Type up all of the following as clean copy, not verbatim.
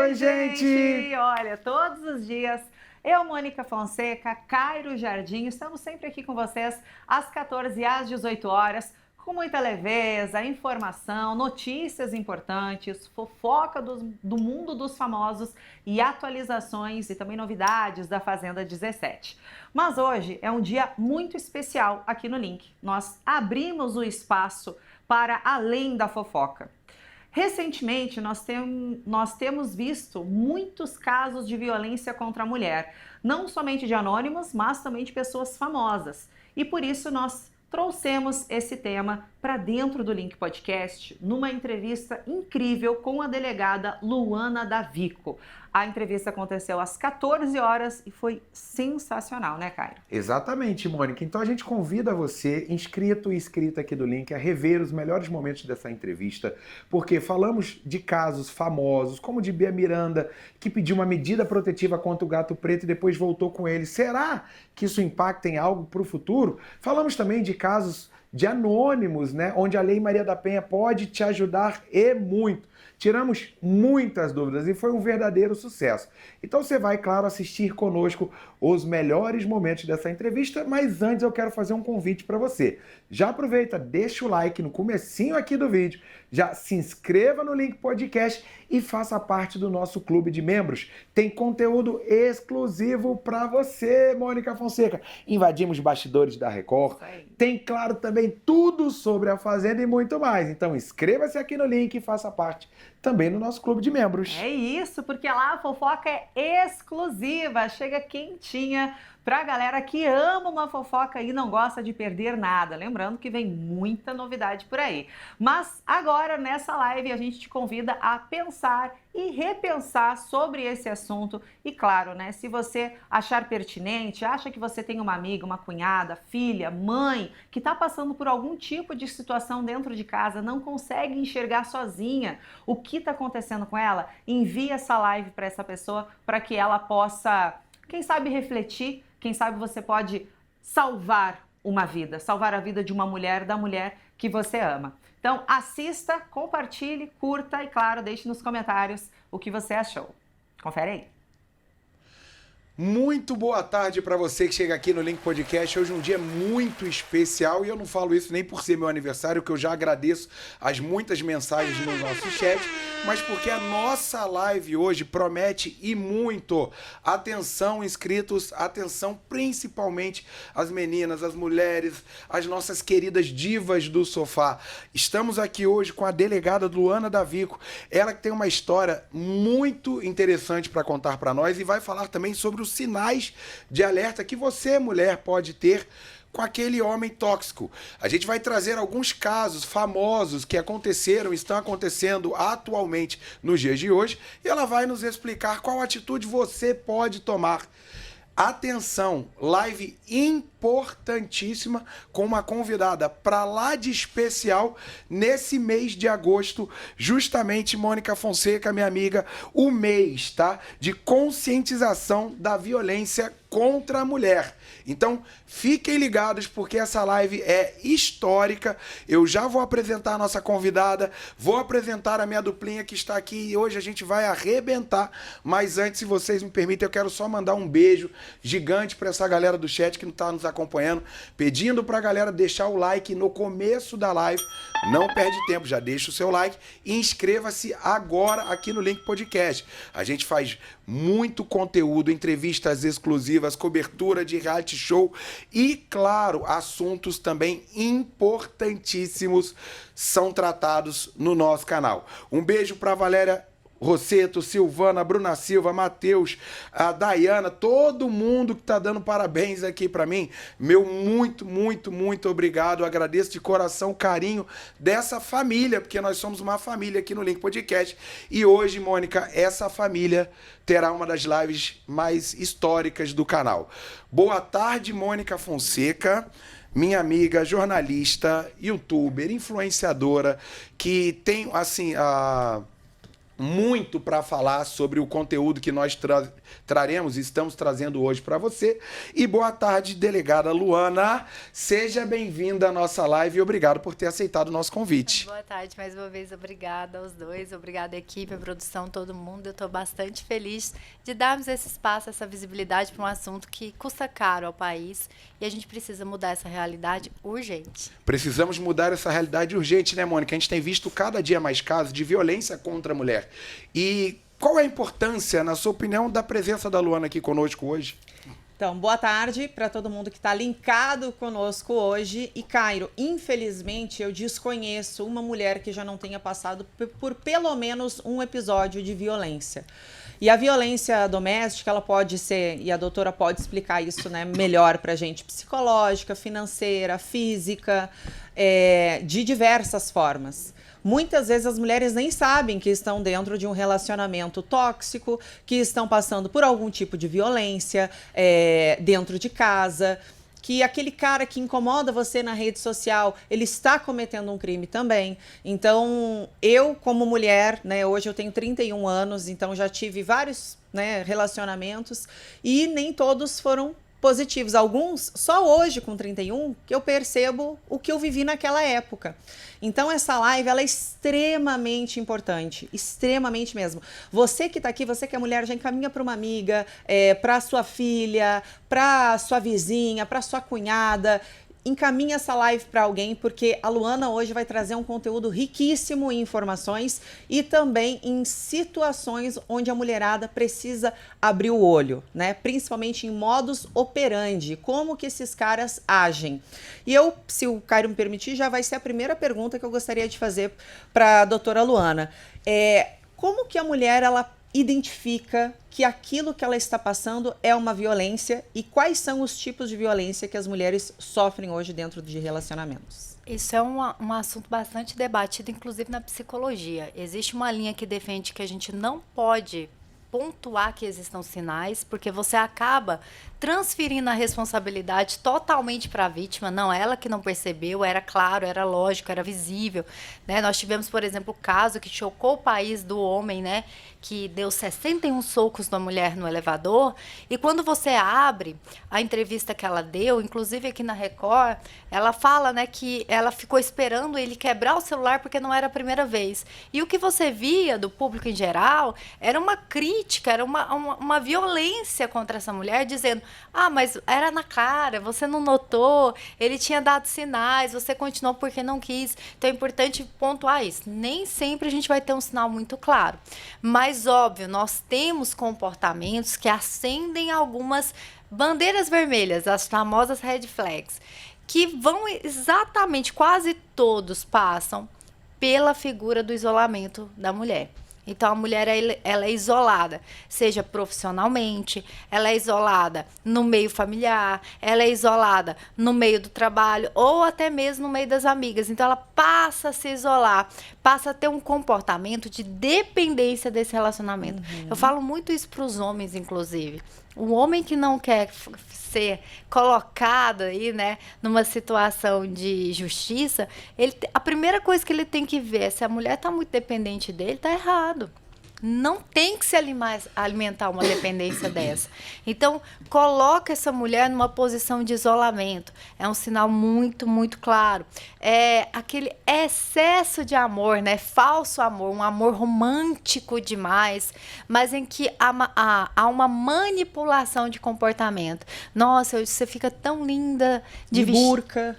Oi, gente! Olha, todos os dias, eu, Mônica Fonseca, Cairo Jardim, estamos sempre aqui com vocês às 14 e às 18 horas, com muita leveza, informação, notícias importantes, fofoca do mundo dos famosos e atualizações e também novidades da Fazenda 17. Mas hoje é um dia muito especial aqui no Link. Nós abrimos o espaço para além da fofoca. Recentemente, nós temos visto muitos casos de violência contra a mulher, não somente de anônimos, mas também de pessoas famosas. E por isso nós trouxemos esse tema para dentro do Link Podcast, numa entrevista incrível com a delegada Luana Davico. A entrevista aconteceu às 14 horas e foi sensacional, né, Caio? Exatamente, Mônica. Então a gente convida você, inscrito e inscrita aqui do Link, a rever os melhores momentos dessa entrevista, porque falamos de casos famosos, como de Bia Miranda, que pediu uma medida protetiva contra o gato preto e depois voltou com ele. Será que isso impacta em algo para o futuro? Falamos também de casos de anônimos, né, onde a Lei Maria da Penha pode te ajudar e muito. Tiramos muitas dúvidas e foi um verdadeiro sucesso. Então você vai, claro, assistir conosco os melhores momentos dessa entrevista, mas antes eu quero fazer um convite para você. Já aproveita, deixa o like no comecinho aqui do vídeo, já se inscreva no Link Podcast e faça parte do nosso clube de membros. Tem conteúdo exclusivo para você, Mônica Fonseca. Invadimos bastidores da Record. Tem, claro, também tudo sobre a Fazenda e muito mais. Então inscreva-se aqui no link e faça parte também no nosso clube de membros. É isso, porque lá a fofoca é exclusiva, chega quentinha pra galera que ama uma fofoca e não gosta de perder nada. Lembrando que vem muita novidade por aí. Mas agora, nessa live, a gente te convida a pensar e repensar sobre esse assunto. E claro, né, se você achar pertinente, acha que você tem uma amiga, uma cunhada, filha, mãe, que está passando por algum tipo de situação dentro de casa, não consegue enxergar sozinha o que está acontecendo com ela, envie essa live para essa pessoa para que ela possa, quem sabe, refletir. Quem sabe você pode salvar uma vida, salvar a vida de uma mulher, da mulher que você ama. Então assista, compartilhe, curta e, claro, deixe nos comentários o que você achou. Confere aí. Muito boa tarde para você que chega aqui no Link Podcast. Hoje é um dia muito especial e eu não falo isso nem por ser meu aniversário, que eu já agradeço as muitas mensagens no nosso chat, mas porque a nossa live hoje promete e muito. Atenção, inscritos, atenção principalmente as meninas, as mulheres, as nossas queridas divas do sofá. Estamos aqui hoje com a delegada Luana Davico, ela que tem uma história muito interessante para contar para nós e vai falar também sobre os sinais de alerta que você, mulher, pode ter com aquele homem tóxico. A gente vai trazer alguns casos famosos que aconteceram, estão acontecendo atualmente nos dias de hoje, e ela vai nos explicar qual atitude você pode tomar. Atenção, live importantíssima com uma convidada para lá de especial nesse mês de agosto, justamente, Mônica Fonseca, minha amiga, o mês, tá? De conscientização da violência contra a mulher. Então, fiquem ligados porque essa live é histórica. Eu já vou apresentar a nossa convidada, vou apresentar a minha duplinha que está aqui e hoje a gente vai arrebentar. Mas antes, se vocês me permitem, eu quero só mandar um beijo gigante para essa galera do chat que não está nos acompanhando, pedindo para a galera deixar o like no começo da live. Não perde tempo, já deixa o seu like e inscreva-se agora aqui no Link Podcast. A gente faz muito conteúdo, entrevistas exclusivas, cobertura de reality show e, claro, assuntos também importantíssimos são tratados no nosso canal. Um beijo para Valéria Rosseto, Silvana, Bruna Silva, Matheus, a Dayana, todo mundo que tá dando parabéns aqui para mim. Meu muito obrigado. Eu agradeço de coração o carinho dessa família, porque nós somos uma família aqui no Link Podcast. E hoje, Mônica, essa família terá uma das lives mais históricas do canal. Boa tarde, Mônica Fonseca. Minha amiga, jornalista, youtuber, influenciadora, que tem, assim, muito para falar sobre o conteúdo que nós traremos e estamos trazendo hoje para você. E boa tarde, delegada Luana. Seja bem-vinda à nossa live e obrigado por ter aceitado o nosso convite. Boa tarde, mais uma vez, obrigada aos dois, obrigada à equipe, à produção, todo mundo. Eu estou bastante feliz de darmos esse espaço, essa visibilidade para um assunto que custa caro ao país e a gente precisa mudar essa realidade urgente. Precisamos mudar essa realidade urgente, né, Mônica? A gente tem visto cada dia mais casos de violência contra a mulher. E qual é a importância, na sua opinião, da presença da Luana aqui conosco hoje? Então, boa tarde para todo mundo que está linkado conosco hoje. E, Cairo, infelizmente, eu desconheço uma mulher que já não tenha passado por pelo menos um episódio de violência. E a violência doméstica, ela pode ser, e a doutora pode explicar isso, né, melhor para a gente, psicológica, financeira, física, de diversas formas. Muitas vezes as mulheres nem sabem que estão dentro de um relacionamento tóxico, que estão passando por algum tipo de violência dentro de casa, que aquele cara que incomoda você na rede social, ele está cometendo um crime também. Então, eu como mulher, né, hoje eu tenho 31 anos, então já tive vários, né, relacionamentos e nem todos foram positivos. Alguns, só hoje com 31, que eu percebo o que eu vivi naquela época. Então, essa live, ela é extremamente importante, extremamente mesmo. Você que está aqui, você que é mulher, já encaminha para uma amiga, para sua filha, para sua vizinha, para sua cunhada. Encaminha essa live para alguém, porque a Luana hoje vai trazer um conteúdo riquíssimo em informações e também em situações onde a mulherada precisa abrir o olho, né? Principalmente em modus operandi, como que esses caras agem. E eu, se o Cairo me permitir, já vai ser a primeira pergunta que eu gostaria de fazer para a doutora Luana. Como que a mulher, ela identifica que aquilo que ela está passando é uma violência e quais são os tipos de violência que as mulheres sofrem hoje dentro de relacionamentos? Isso é um assunto bastante debatido, inclusive na psicologia. Existe uma linha que defende que a gente não pode pontuar que existam sinais, porque você acaba transferindo a responsabilidade totalmente para a vítima. Não, ela que não percebeu, era claro, era lógico, era visível, né? Nós tivemos, por exemplo, o caso que chocou o país do homem, né, que deu 61 socos na mulher no elevador, e quando você abre a entrevista que ela deu, inclusive aqui na Record, ela fala, né, que ela ficou esperando ele quebrar o celular porque não era a primeira vez. E o que você via do público em geral era uma crítica, era uma violência contra essa mulher, dizendo: ah, mas era na cara, você não notou, ele tinha dado sinais, você continuou porque não quis. Então é importante pontuar isso. Nem sempre a gente vai ter um sinal muito claro. Mas, óbvio, nós temos comportamentos que acendem algumas bandeiras vermelhas, as famosas red flags, que vão exatamente, quase todos passam pela figura do isolamento da mulher. Então, a mulher, ela é isolada, seja profissionalmente, ela é isolada no meio familiar, ela é isolada no meio do trabalho ou até mesmo no meio das amigas. Então, ela passa a se isolar, passa a ter um comportamento de dependência desse relacionamento. Eu falo muito isso para os homens, inclusive. O homem que não quer ser colocado aí, né, numa situação de justiça, a primeira coisa que ele tem que ver é se a mulher está muito dependente dele, está errado. Não tem que se alimentar uma dependência dessa. Então, coloca essa mulher numa posição de isolamento. É um sinal muito, muito claro. É aquele excesso de amor, né? Falso amor, um amor romântico demais, mas em que há uma manipulação de comportamento. Nossa, você fica tão linda de burca.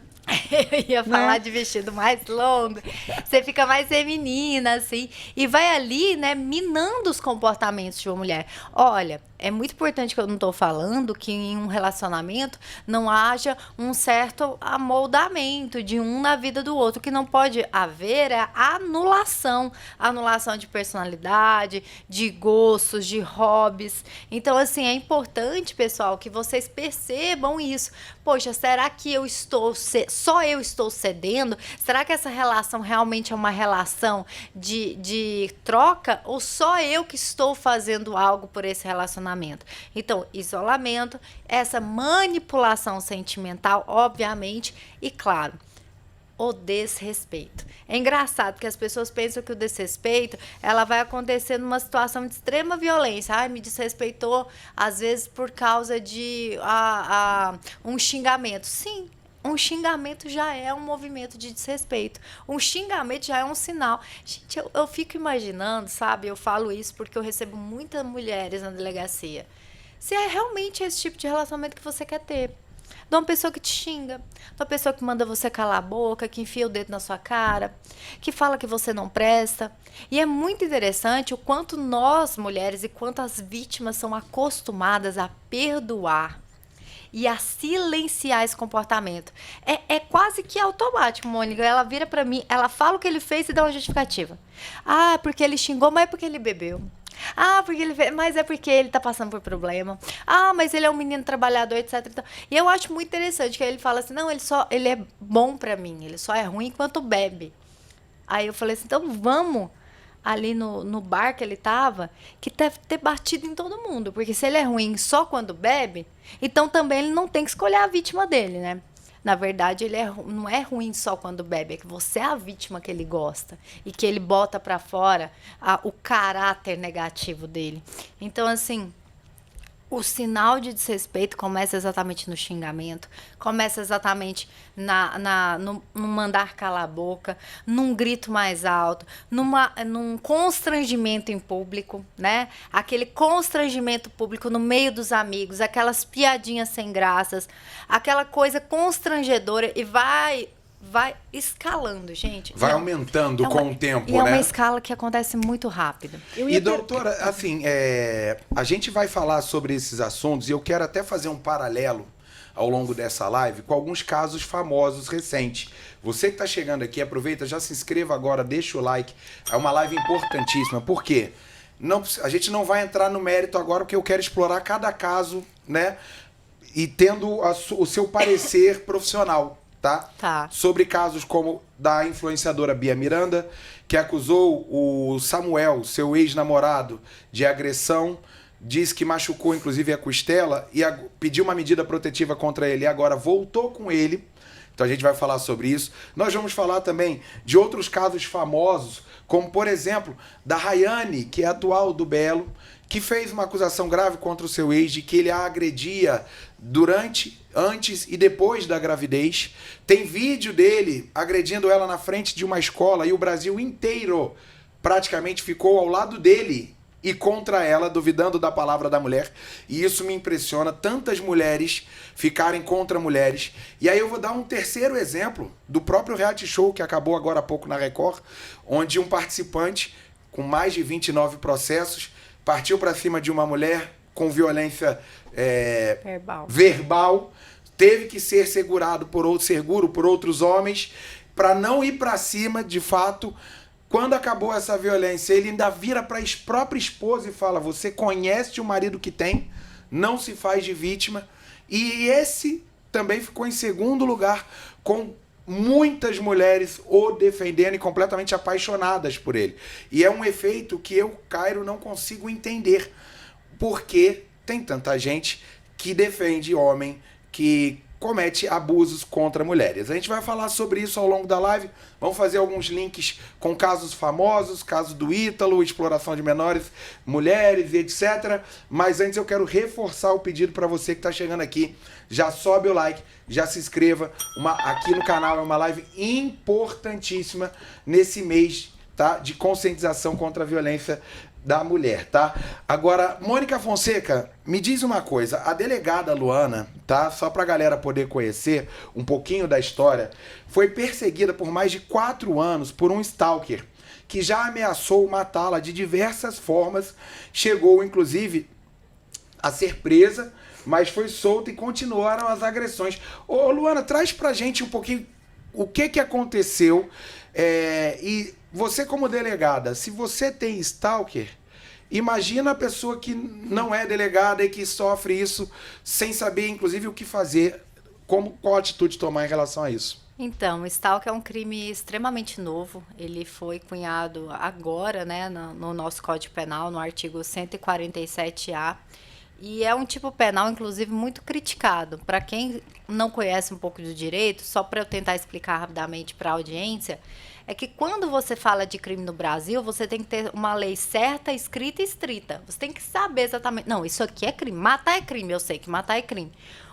Eu ia falar de vestido mais longo. Você fica mais feminina, assim. E vai ali, né, minando os comportamentos de uma mulher. Olha, é muito importante que eu não estou falando que em um relacionamento não haja um certo amoldamento de um na vida do outro. O que não pode haver é a anulação. Anulação de personalidade, de gostos, de hobbies. Então, assim, é importante, pessoal, que vocês percebam isso. Poxa, será que só eu estou cedendo? Será que essa relação realmente é uma relação de troca? Ou só eu que estou fazendo algo por esse relacionamento? Então, isolamento, essa manipulação sentimental, obviamente, e claro, o desrespeito. É engraçado que as pessoas pensam que o desrespeito ela vai acontecer numa situação de extrema violência. Ai, me desrespeitou, às vezes por causa de um xingamento. Sim, um xingamento já é um movimento de desrespeito. Um xingamento já é um sinal. Gente, eu fico imaginando, sabe? Eu falo isso porque eu recebo muitas mulheres na delegacia. Se é realmente esse tipo de relacionamento que você quer ter. De uma pessoa que te xinga, de uma pessoa que manda você calar a boca, que enfia o dedo na sua cara, que fala que você não presta. E é muito interessante o quanto nós, mulheres, e quanto as vítimas são acostumadas a perdoar e a silenciar esse comportamento. É quase que automático, Mônica. Ela vira pra mim, ela fala o que ele fez e dá uma justificativa. Ah, porque ele xingou, mas é porque ele bebeu. Ah, porque ele fez, mas é porque ele tá passando por problema. Ah, mas ele é um menino trabalhador, etc. E eu acho muito interessante que ele fala assim, não, ele é bom pra mim, ele só é ruim enquanto bebe. Aí eu falei assim, então vamos ali no bar que ele tava, que deve ter batido em todo mundo. Porque se ele é ruim só quando bebe, então também ele não tem que escolher a vítima dele, né? Na verdade, ele não é ruim só quando bebe, é que você é a vítima que ele gosta e que ele bota pra fora o caráter negativo dele. Então, assim, o sinal de desrespeito começa exatamente no xingamento, começa exatamente no mandar calar a boca, num grito mais alto, num constrangimento em público, né? Aquele constrangimento público no meio dos amigos, aquelas piadinhas sem graças, aquela coisa constrangedora e vai escalando, gente. Vai aumentando com o tempo, e né? É uma escala que acontece muito rápido. E, doutora, assim, a gente vai falar sobre esses assuntos e eu quero até fazer um paralelo ao longo dessa live com alguns casos famosos recentes. Você que está chegando aqui, aproveita, já se inscreva agora, deixa o like. É uma live importantíssima. Por quê? A gente não vai entrar no mérito agora porque eu quero explorar cada caso, né? E tendo o seu parecer profissional. Tá? Sobre casos como da influenciadora Bia Miranda, que acusou o Samuel, seu ex-namorado, de agressão, disse que machucou inclusive a costela e pediu uma medida protetiva contra ele e agora voltou com ele. Então a gente vai falar sobre isso. Nós vamos falar também de outros casos famosos, como por exemplo, da Rayane, que é atual do Belo, que fez uma acusação grave contra o seu ex de que ele a agredia durante, antes e depois da gravidez. Tem vídeo dele agredindo ela na frente de uma escola e o Brasil inteiro praticamente ficou ao lado dele e contra ela, duvidando da palavra da mulher. E isso me impressiona, tantas mulheres ficarem contra mulheres. E aí eu vou dar um terceiro exemplo do próprio reality show que acabou agora há pouco na Record, onde um participante com mais de 29 processos partiu para cima de uma mulher com violência verbal, teve que ser seguro por outros homens para não ir para cima, de fato. Quando acabou essa violência, ele ainda vira para a própria esposa e fala: você conhece o marido que tem, não se faz de vítima. E esse também ficou em segundo lugar, com muitas mulheres o defendendo e completamente apaixonadas por ele. E é um efeito que eu, Cairo, não consigo entender. Porque tem tanta gente que defende homem que comete abusos contra mulheres. A gente vai falar sobre isso ao longo da live. Vamos fazer alguns links com casos famosos, caso do Ítalo, exploração de menores, mulheres e etc. Mas antes eu quero reforçar o pedido para você que está chegando aqui. Já sobe o like, já se inscreva. Aqui no canal é uma live importantíssima nesse mês, tá, de conscientização contra a violência da mulher, tá? Agora, Mônica Fonseca, me diz uma coisa, a delegada Luana, tá? Só pra galera poder conhecer um pouquinho da história, foi perseguida por mais de 4 anos por um stalker que já ameaçou matá-la de diversas formas, chegou inclusive a ser presa, mas foi solta e continuaram as agressões. Ô Luana, traz pra gente um pouquinho o que aconteceu e você como delegada, se você tem stalker, imagina a pessoa que não é delegada e que sofre isso sem saber, inclusive, o que fazer, qual atitude tomar em relação a isso. Então, stalker é um crime extremamente novo. Ele foi cunhado agora, né, no nosso Código Penal, no artigo 147-A. E é um tipo penal, inclusive, muito criticado. Para quem não conhece um pouco do direito, só para eu tentar explicar rapidamente para a audiência, é que quando você fala de crime no Brasil, você tem que ter uma lei certa, escrita e estrita. Você tem que saber exatamente. Não, isso aqui é crime. Matar é crime, eu sei que matar é crime.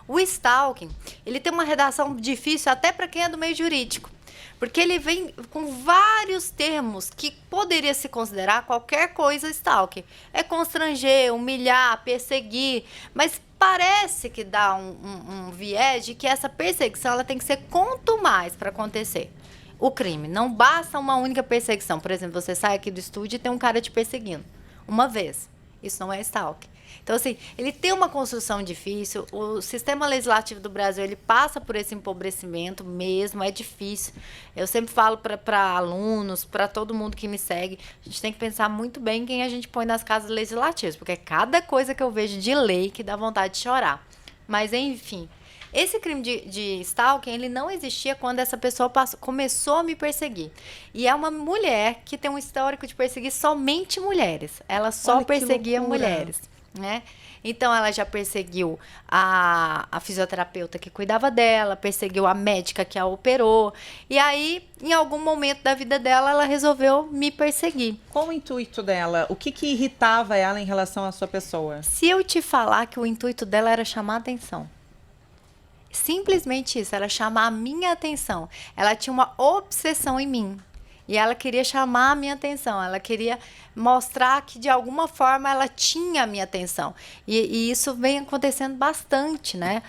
O stalking, ele tem uma redação difícil até para quem é do meio jurídico. Porque ele vem com vários termos que poderia se considerar qualquer coisa stalking. É constranger, humilhar, perseguir, mas parece que dá um viés de que essa perseguição ela tem que ser quanto mais para acontecer. O crime, não basta uma única perseguição. Por exemplo, você sai aqui do estúdio e tem um cara te perseguindo uma vez. Isso não é stalking. Então, assim, ele tem uma construção difícil. O sistema legislativo do Brasil, ele passa por esse empobrecimento mesmo, é difícil. Eu sempre falo para alunos, para todo mundo que me segue, a gente tem que pensar muito bem quem a gente põe nas casas legislativas, porque é cada coisa que eu vejo de lei que dá vontade de chorar. Mas, enfim, esse crime de stalking, ele não existia quando essa pessoa começou a me perseguir. E é uma mulher que tem um histórico de perseguir somente mulheres. Ela só perseguia mulheres. Né? Então ela já perseguiu a fisioterapeuta que cuidava dela, perseguiu a médica que a operou, e aí em algum momento da vida dela ela resolveu me perseguir. Qual o intuito dela? O que irritava ela em relação à sua pessoa? Se eu te falar que o intuito dela era chamar atenção, simplesmente isso, era chamar a minha atenção. Ela tinha uma obsessão em mim. E ela queria chamar a minha atenção, ela queria mostrar que de alguma forma ela tinha a minha atenção. E isso vem acontecendo bastante, né?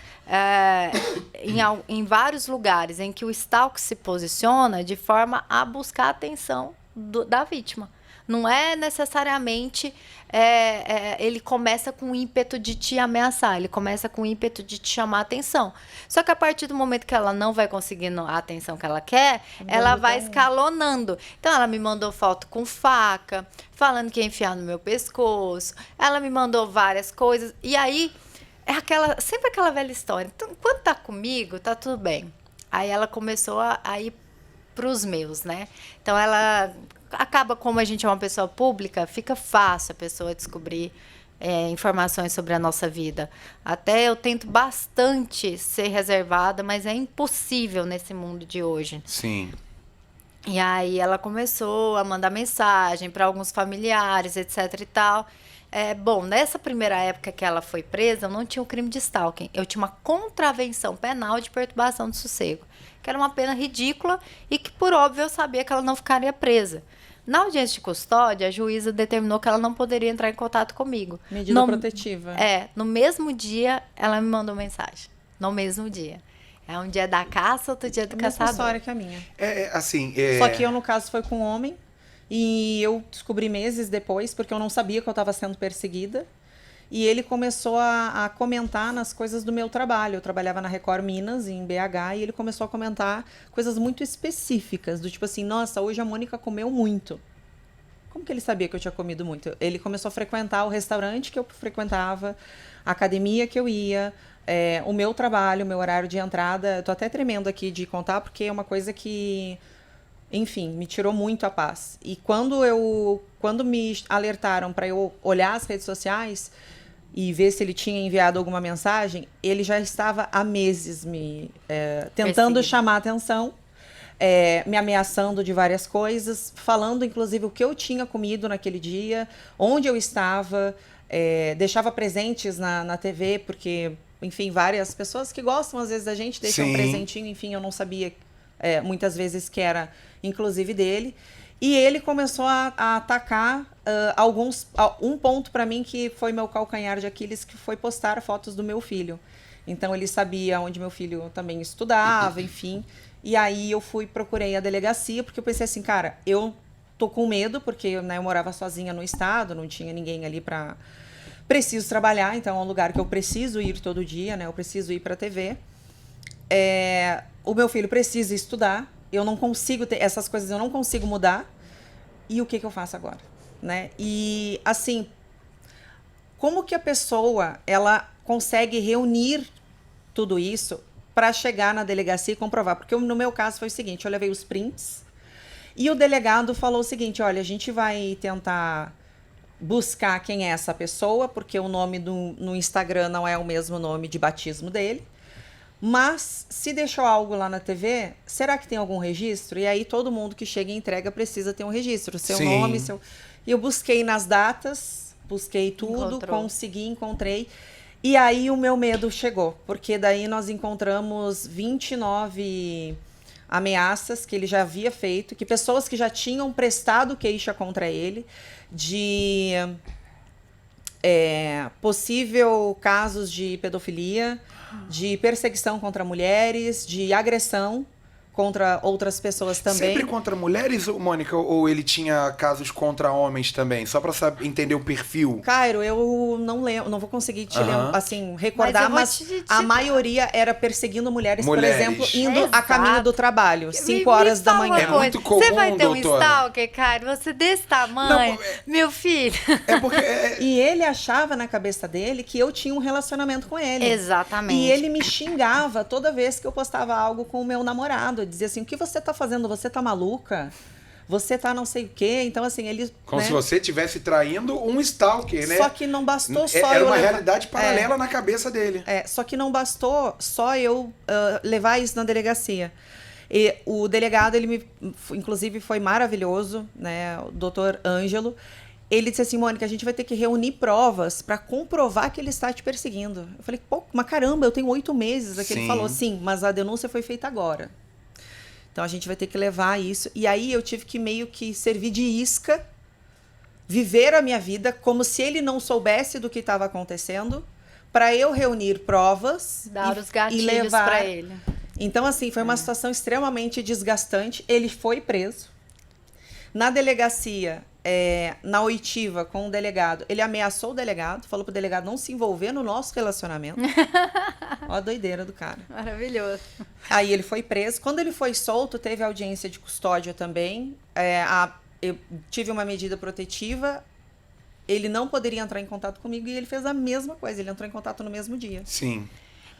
Em vários lugares em que o stalker se posiciona de forma a buscar a atenção da vítima. Não é necessariamente ele começa com o ímpeto de te ameaçar, ele começa com o ímpeto de te chamar a atenção. Só que a partir do momento que ela não vai conseguindo a atenção que ela quer, ela vai escalonando. Então, ela me mandou foto com faca, falando que ia enfiar no meu pescoço, ela me mandou várias coisas. E aí, sempre aquela velha história. Então, quando tá comigo, tá tudo bem. Aí ela começou a ir pros meus, né? Então, ela acaba, como a gente é uma pessoa pública, fica fácil a pessoa descobrir informações sobre a nossa vida. Até eu tento bastante ser reservada, mas é impossível nesse mundo de hoje. Sim. E aí ela começou a mandar mensagem para alguns familiares, etc e tal. Bom, nessa primeira época que ela foi presa, eu não tinha o crime de stalking. Eu tinha uma contravenção penal de perturbação do sossego, que era uma pena ridícula e que, por óbvio, eu sabia que ela não ficaria presa. Na audiência de custódia, a juíza determinou que ela não poderia entrar em contato comigo. Medida protetiva. No mesmo dia, ela me mandou mensagem. No mesmo dia. É um dia da caça, outro dia do caçador. A mesma história que a minha. Assim... Só que eu, no caso, foi com um homem. E eu descobri meses depois, porque eu não sabia que eu estava sendo perseguida. E ele começou a comentar nas coisas do meu trabalho. Eu trabalhava na Record Minas, em BH, e ele começou a comentar coisas muito específicas, do tipo assim, nossa, hoje a Mônica comeu muito. Como que ele sabia que eu tinha comido muito? Ele começou a frequentar o restaurante que eu frequentava, a academia que eu ia, o meu trabalho, o meu horário de entrada. Eu tô até tremendo aqui de contar, porque é uma coisa que, enfim, me tirou muito a paz. E quando me alertaram para eu olhar as redes sociais e ver se ele tinha enviado alguma mensagem, ele já estava há meses me tentando chamar a atenção, me ameaçando de várias coisas, falando inclusive o que eu tinha comido naquele dia, onde eu estava, deixava presentes na TV, porque, enfim, várias pessoas que gostam às vezes da gente deixam um presentinho, enfim, eu não sabia muitas vezes que era inclusive dele. E ele começou a atacar um ponto para mim que foi meu calcanhar de Aquiles, que foi postar fotos do meu filho. Então ele sabia onde meu filho também estudava, enfim. E aí eu procurei a delegacia, porque eu pensei assim, cara, eu tô com medo, porque eu morava sozinha no estado, não tinha ninguém ali para... Preciso trabalhar, então é um lugar que eu preciso ir todo dia, né? Eu preciso ir para a TV. O meu filho precisa estudar. Eu não consigo ter essas coisas, eu não consigo mudar. E o que eu faço agora, né? E assim, como que a pessoa ela consegue reunir tudo isso para chegar na delegacia e comprovar? Porque no meu caso foi o seguinte, eu levei os prints e o delegado falou o seguinte, olha, a gente vai tentar buscar quem é essa pessoa, porque o nome no Instagram não é o mesmo nome de batismo dele. Mas, se deixou algo lá na TV, será que tem algum registro? E aí, todo mundo que chega e entrega precisa ter um registro. Seu Sim. nome, seu... E eu busquei nas datas, busquei tudo, Encontrou. encontrei. E aí, o meu medo chegou. Porque daí nós encontramos 29 ameaças que ele já havia feito, que pessoas que já tinham prestado queixa contra ele, de possível casos de pedofilia, de perseguição contra mulheres, de agressão contra outras pessoas também. Sempre contra mulheres, Mônica, ou ele tinha casos contra homens também? Só pra entender o perfil. Cairo, eu não lembro, não vou conseguir te assim, recordar, Mas eu mas vou te a maioria era perseguindo mulheres, por Mulheres. exemplo, indo a Exato. caminho do trabalho, 5 horas da fala uma manhã. É coisa, muito comum, você vai ter um doutora. stalker, cara? Você desse tamanho, Não, meu filho. É porque... E ele achava na cabeça dele que eu tinha um relacionamento com ele. Exatamente. E ele me xingava toda vez que eu postava algo com o meu namorado. Ele dizia assim, o que você tá fazendo? Você tá maluca? Você tá não sei o quê? Então, assim, ele... Como né? se você estivesse traindo um stalker, né? Só que não bastou só Era eu uma levar- realidade paralela na cabeça dele. Só que não bastou só eu levar isso na delegacia. E o delegado, inclusive, foi maravilhoso, né? O doutor Ângelo. Ele disse assim, Mônica, a gente vai ter que reunir provas para comprovar que ele está te perseguindo. Eu falei, pô, mas caramba, eu tenho 8 meses. Aqui ele Sim. falou, sim, mas a denúncia foi feita agora. Então a gente vai ter que levar isso. E aí eu tive que meio que servir de isca, viver a minha vida como se ele não soubesse do que estava acontecendo, para eu reunir provas Dar os e gatilhos levar. pra ele. Então, assim, foi uma situação extremamente desgastante. Ele foi preso. Na delegacia, na oitiva com o delegado, ele ameaçou o delegado, falou pro delegado não se envolver no nosso relacionamento. Ó a doideira do cara. Maravilhoso. Aí ele foi preso. Quando ele foi solto, teve audiência de custódia também. Eu tive uma medida protetiva. Ele não poderia entrar em contato comigo e ele fez a mesma coisa. Ele entrou em contato no mesmo dia. Sim.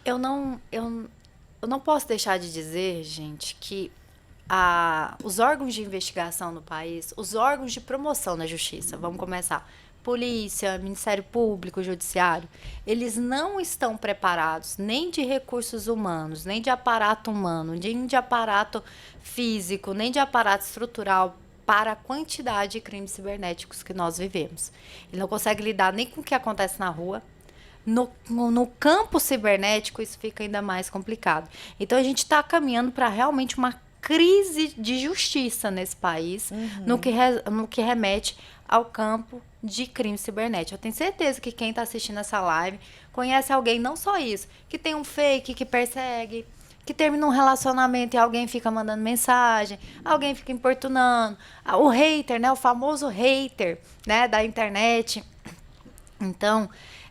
Eu não posso deixar de dizer, gente, que os órgãos de investigação no país, os órgãos de promoção na justiça, vamos começar, polícia, Ministério Público, Judiciário, eles não estão preparados nem de recursos humanos, nem de aparato humano, nem de aparato físico, nem de aparato estrutural para a quantidade de crimes cibernéticos que nós vivemos. Ele não consegue lidar nem com o que acontece na rua. No campo cibernético, isso fica ainda mais complicado. Então, a gente está caminhando para realmente uma crise de justiça nesse país, no que remete ao campo de crime cibernético. Eu tenho certeza que quem está assistindo essa live conhece alguém, não só isso, que tem um fake que persegue, que termina um relacionamento e alguém fica mandando mensagem, alguém fica importunando, o hater, né, o famoso hater, né, da internet. Então,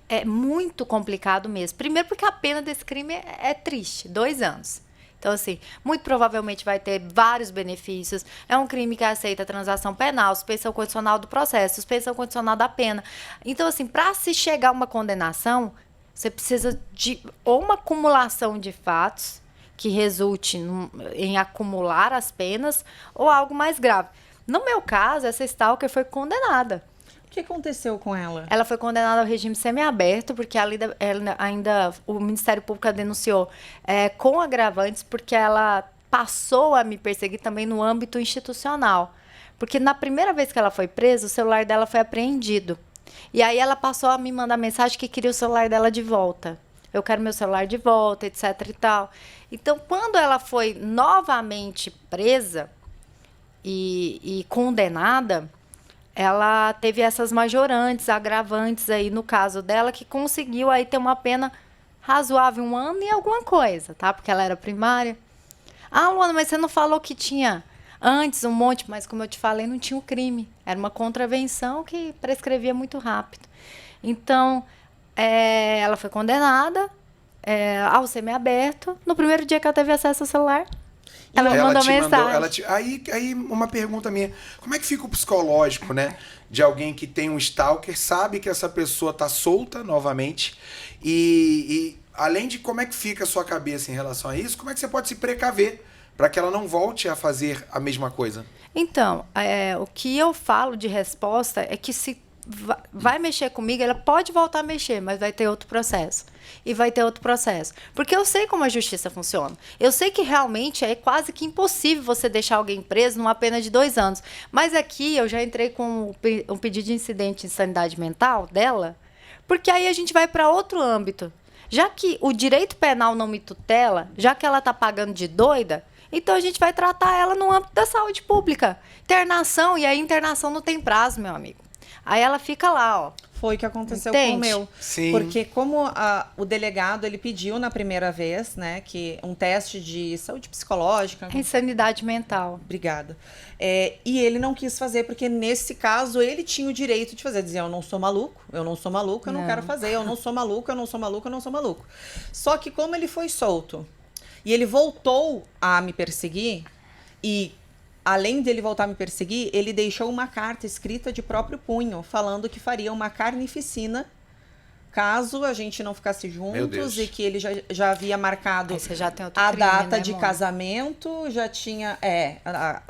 é muito complicado mesmo. Primeiro porque a pena desse crime é triste, 2 anos. Então, assim, muito provavelmente vai ter vários benefícios. É um crime que aceita transação penal, suspensão condicional do processo, suspensão condicional da pena. Então, assim, para se chegar a uma condenação, você precisa de ou uma acumulação de fatos que resulte em acumular as penas ou algo mais grave. No meu caso, essa stalker foi condenada. O que aconteceu com ela? Ela foi condenada ao regime semiaberto, porque ainda o Ministério Público a denunciou com agravantes, porque ela passou a me perseguir também no âmbito institucional. Porque na primeira vez que ela foi presa, o celular dela foi apreendido. E aí ela passou a me mandar mensagem que queria o celular dela de volta. Eu quero meu celular de volta, etc e tal. Então, quando ela foi novamente presa e condenada, ela teve essas majorantes, agravantes aí no caso dela, que conseguiu aí ter uma pena razoável, 1 ano e alguma coisa, tá? Porque ela era primária. Ah, Luana, mas você não falou que tinha antes um monte, mas como eu te falei, não tinha o crime. Era uma contravenção que prescrevia muito rápido. Então, ela foi condenada ao semiaberto. No primeiro dia que ela teve acesso ao celular, ela me mandou mensagem. Aí uma pergunta minha. Como é que fica o psicológico, né? De alguém que tem um stalker, sabe que essa pessoa tá solta novamente e além de como é que fica a sua cabeça em relação a isso, como é que você pode se precaver para que ela não volte a fazer a mesma coisa? Então, o que eu falo de resposta é que se vai mexer comigo, ela pode voltar a mexer, mas vai ter outro processo. E vai ter outro processo. Porque eu sei como a justiça funciona. Eu sei que realmente é quase que impossível você deixar alguém preso numa pena de 2 anos. Mas aqui eu já entrei com um pedido de incidente de insanidade mental dela, porque aí a gente vai para outro âmbito. Já que o direito penal não me tutela, já que ela está pagando de doida, então a gente vai tratar ela no âmbito da saúde pública. Internação, e aí internação não tem prazo, meu amigo. Aí ela fica lá, ó. Foi o que aconteceu Entende? com o meu. Sim. Porque como o delegado, ele pediu na primeira vez, né, que um teste de saúde psicológica. Insanidade mental. Obrigada. E ele não quis fazer, porque nesse caso ele tinha o direito de fazer. Dizer, eu não sou maluco, eu não sou maluco, eu não quero fazer, eu não sou maluco, eu não sou maluco, eu não sou maluco. Só que como ele foi solto e ele voltou a me perseguir, e além dele voltar a me perseguir, ele deixou uma carta escrita de próprio punho, falando que faria uma carnificina caso a gente não ficasse juntos, e que ele já havia marcado Aí você já tem outro a crime, data né, de amor? casamento, já tinha,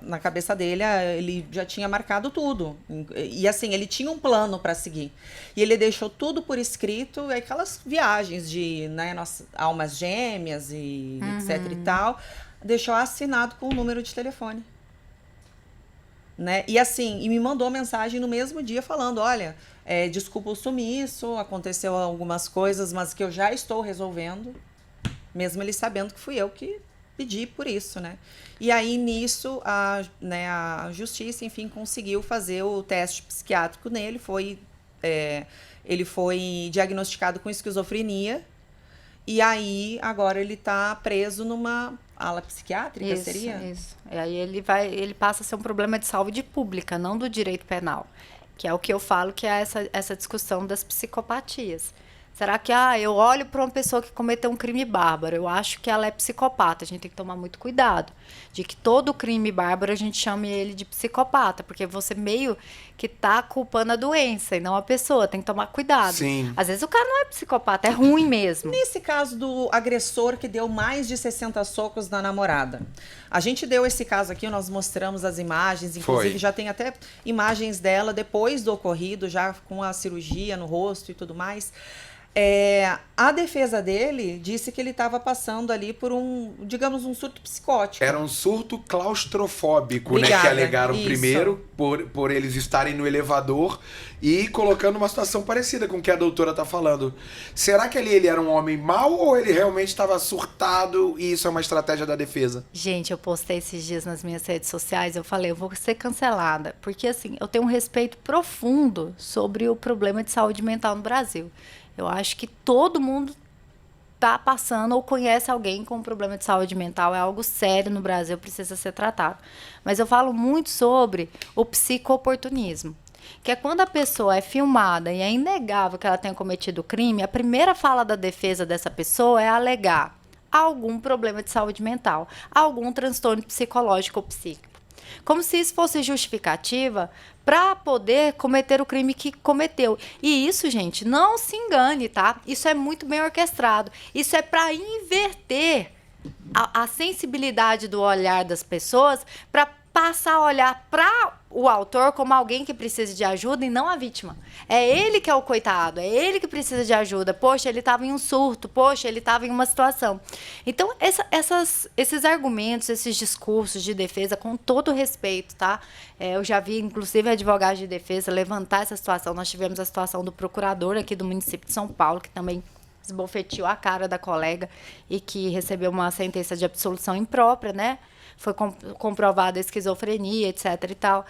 na cabeça dele, ele já tinha marcado tudo. E assim, ele tinha um plano para seguir. E ele deixou tudo por escrito, e aquelas viagens de, né, nossas almas gêmeas e etc e tal, deixou assinado com o número de telefone. Né? E assim, e me mandou mensagem no mesmo dia falando, olha, desculpa o sumiço, aconteceu algumas coisas, mas que eu já estou resolvendo, mesmo ele sabendo que fui eu que pedi por isso, né? E aí, nisso, a justiça, enfim, conseguiu fazer o teste psiquiátrico nele, ele foi diagnosticado com esquizofrenia, e aí, agora ele está preso numa ala psiquiátrica, seria? Isso. E aí ele passa a ser um problema de saúde pública, não do direito penal. Que é o que eu falo, que é essa discussão das psicopatias. Será que eu olho para uma pessoa que cometeu um crime bárbaro, eu acho que ela é psicopata? A gente tem que tomar muito cuidado de que todo crime bárbaro a gente chame ele de psicopata, porque você meio que tá culpando a doença e não a pessoa, tem que tomar cuidado. Sim. Às vezes o cara não é psicopata, é ruim mesmo. Nesse caso do agressor que deu mais de 60 socos na namorada, a gente deu esse caso aqui, nós mostramos as imagens, inclusive já tem até imagens dela depois do ocorrido, já com a cirurgia no rosto e tudo mais. A defesa dele disse que ele estava passando ali por digamos, um surto psicótico. Era um surto claustrofóbico, né? Obrigada, Que alegaram isso. primeiro, por eles estarem no elevador e colocando uma situação parecida com o que a doutora tá falando. Será que ele era um homem mau ou ele realmente estava surtado e isso é uma estratégia da defesa? Gente, eu postei esses dias nas minhas redes sociais, eu falei, eu vou ser cancelada, porque assim, eu tenho um respeito profundo sobre o problema de saúde mental no Brasil. Eu acho que todo mundo está passando ou conhece alguém com problema de saúde mental. É algo sério no Brasil, precisa ser tratado. Mas eu falo muito sobre o psico-oportunismo, que é quando a pessoa é filmada e é inegável que ela tenha cometido o crime, a primeira fala da defesa dessa pessoa é alegar algum problema de saúde mental, algum transtorno psicológico ou psíquico. Como se isso fosse justificativa para poder cometer o crime que cometeu. E isso, gente, não se engane, tá? Isso é muito bem orquestrado. Isso é para inverter a sensibilidade do olhar das pessoas, para passar a olhar para o autor como alguém que precisa de ajuda e não a vítima. É ele que é o coitado, é ele que precisa de ajuda. Poxa, ele estava em um surto, poxa, ele estava em uma situação. Então, esses argumentos, esses discursos de defesa, com todo respeito, tá? Eu já vi, inclusive, advogados de defesa levantar essa situação. Nós tivemos a situação do procurador aqui do município de São Paulo, que também esbofeteou a cara da colega e que recebeu uma sentença de absolução imprópria, né? Foi comprovada a esquizofrenia, etc. e tal.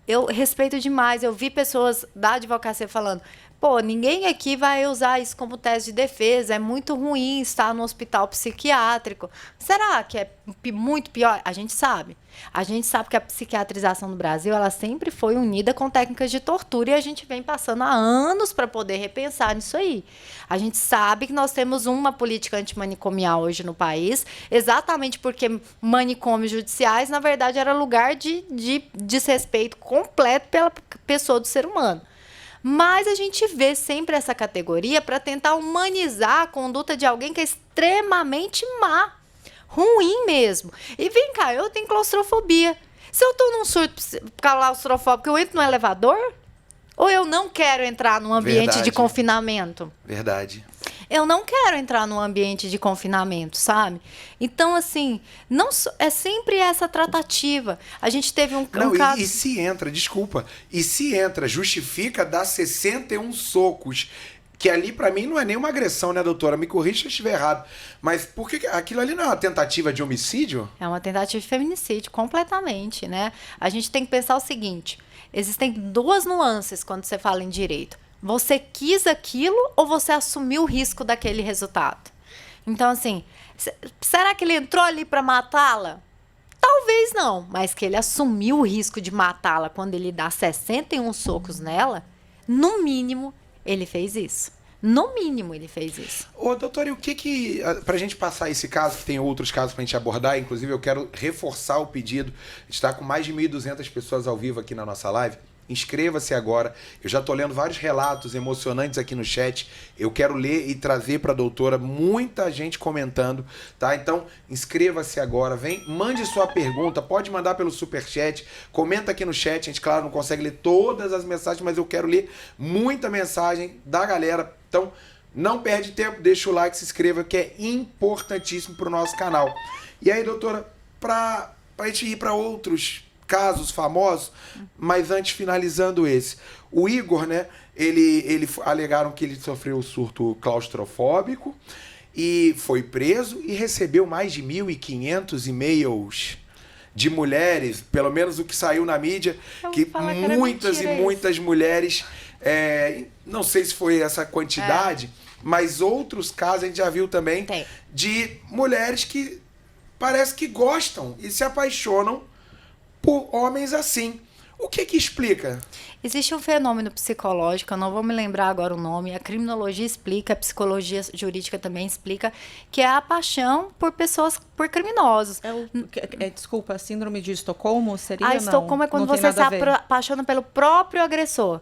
Eu respeito demais. Eu vi pessoas da advocacia falando, pô, ninguém aqui vai usar isso como tese de defesa, é muito ruim estar no hospital psiquiátrico. Será que é muito pior? A gente sabe. A gente sabe que a psiquiatrização no Brasil, ela sempre foi unida com técnicas de tortura e a gente vem passando há anos para poder repensar nisso aí. A gente sabe que nós temos uma política antimanicomial hoje no país, exatamente porque manicômios judiciais, na verdade, era lugar de desrespeito completo pela pessoa do ser humano. Mas a gente vê sempre essa categoria para tentar humanizar a conduta de alguém que é extremamente má, ruim mesmo. E vem cá, eu tenho claustrofobia. Se eu estou num surto claustrofóbico, eu entro no elevador? Ou eu não quero entrar num ambiente Verdade. de confinamento? Verdade. Eu não quero entrar num ambiente de confinamento, sabe? Então, assim, não é sempre essa tratativa. A gente teve um Não, caso... e se entra, desculpa, e se entra, justifica dar 61 socos, que ali pra mim não é nenhuma agressão, né, doutora? Me corrija se eu estiver errado. Mas por que aquilo ali não é uma tentativa de homicídio? É uma tentativa de feminicídio, completamente, né? A gente tem que pensar o seguinte, existem duas nuances quando você fala em direito. Você quis aquilo ou você assumiu o risco daquele resultado? Então, assim, será que ele entrou ali para matá-la? Talvez não, mas que ele assumiu o risco de matá-la quando ele dá 61 socos nela, no mínimo, ele fez isso. No mínimo, ele fez isso. Ô, doutora, e o que pra gente passar esse caso, que tem outros casos pra gente abordar, inclusive eu quero reforçar o pedido, a gente tá com mais de 1.200 pessoas ao vivo aqui na nossa live. Inscreva-se agora. Eu já tô lendo vários relatos emocionantes aqui no chat. Eu quero ler e trazer para a doutora muita gente comentando, tá? Então, inscreva-se agora, vem, mande sua pergunta, pode mandar pelo superchat, comenta aqui no chat. A gente, claro, não consegue ler todas as mensagens, mas eu quero ler muita mensagem da galera. Então, não perde tempo, deixa o like, se inscreva, que é importantíssimo pro nosso canal. E aí, doutora, pra gente ir para outros casos famosos, mas antes, finalizando esse. O Igor, né, ele alegaram que ele sofreu surto claustrofóbico e foi preso e recebeu mais de 1.500 e-mails de mulheres, pelo menos o que saiu na mídia, que muitas e muitas mulheres, não sei se foi essa quantidade, mas outros casos a gente já viu também de mulheres que parece que gostam e se apaixonam por homens assim. O que explica? Existe um fenômeno psicológico, eu não vou me lembrar agora o nome, a criminologia explica, a psicologia jurídica também explica, que é a paixão por pessoas, por criminosos. Desculpa, síndrome de Estocolmo seria? Estocolmo é quando você se apaixona pelo próprio agressor.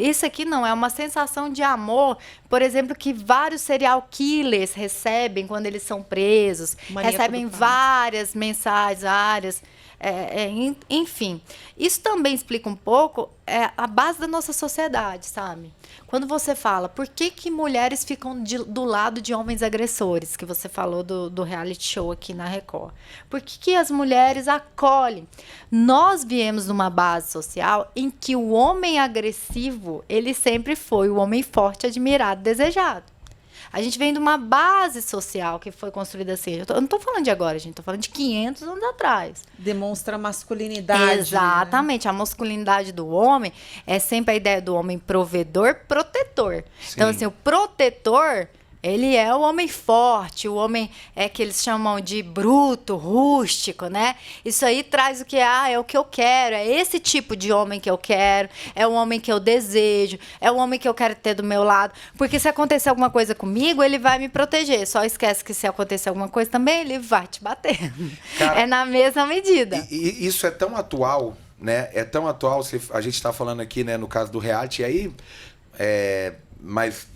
Isso aqui não, é uma sensação de amor, por exemplo, que vários serial killers recebem quando eles são presos, recebem várias mensagens, enfim. Isso também explica um pouco a base da nossa sociedade, sabe? Quando você fala, por que mulheres ficam do lado de homens agressores, que você falou do reality show aqui na Record? Por que as mulheres acolhem? Nós viemos numa base social em que o homem agressivo, ele sempre foi o homem forte, admirado, desejado. A gente vem de uma base social que foi construída assim. Eu não estou falando de agora, gente. Estou falando de 500 anos atrás. Demonstra masculinidade. Exatamente. Né? A masculinidade do homem é sempre a ideia do homem provedor, protetor. Sim. Então, assim, o protetor... Ele é o homem forte, o homem que eles chamam de bruto, rústico, né? Isso aí traz o que é o que eu quero, é esse tipo de homem que eu quero, é o homem que eu desejo, é o homem que eu quero ter do meu lado. Porque se acontecer alguma coisa comigo, ele vai me proteger. Só esquece que se acontecer alguma coisa também, ele vai te bater. Cara, é na mesma medida. E isso é tão atual, né? É tão atual, a gente está falando aqui, né, no caso do reality, aí, mas...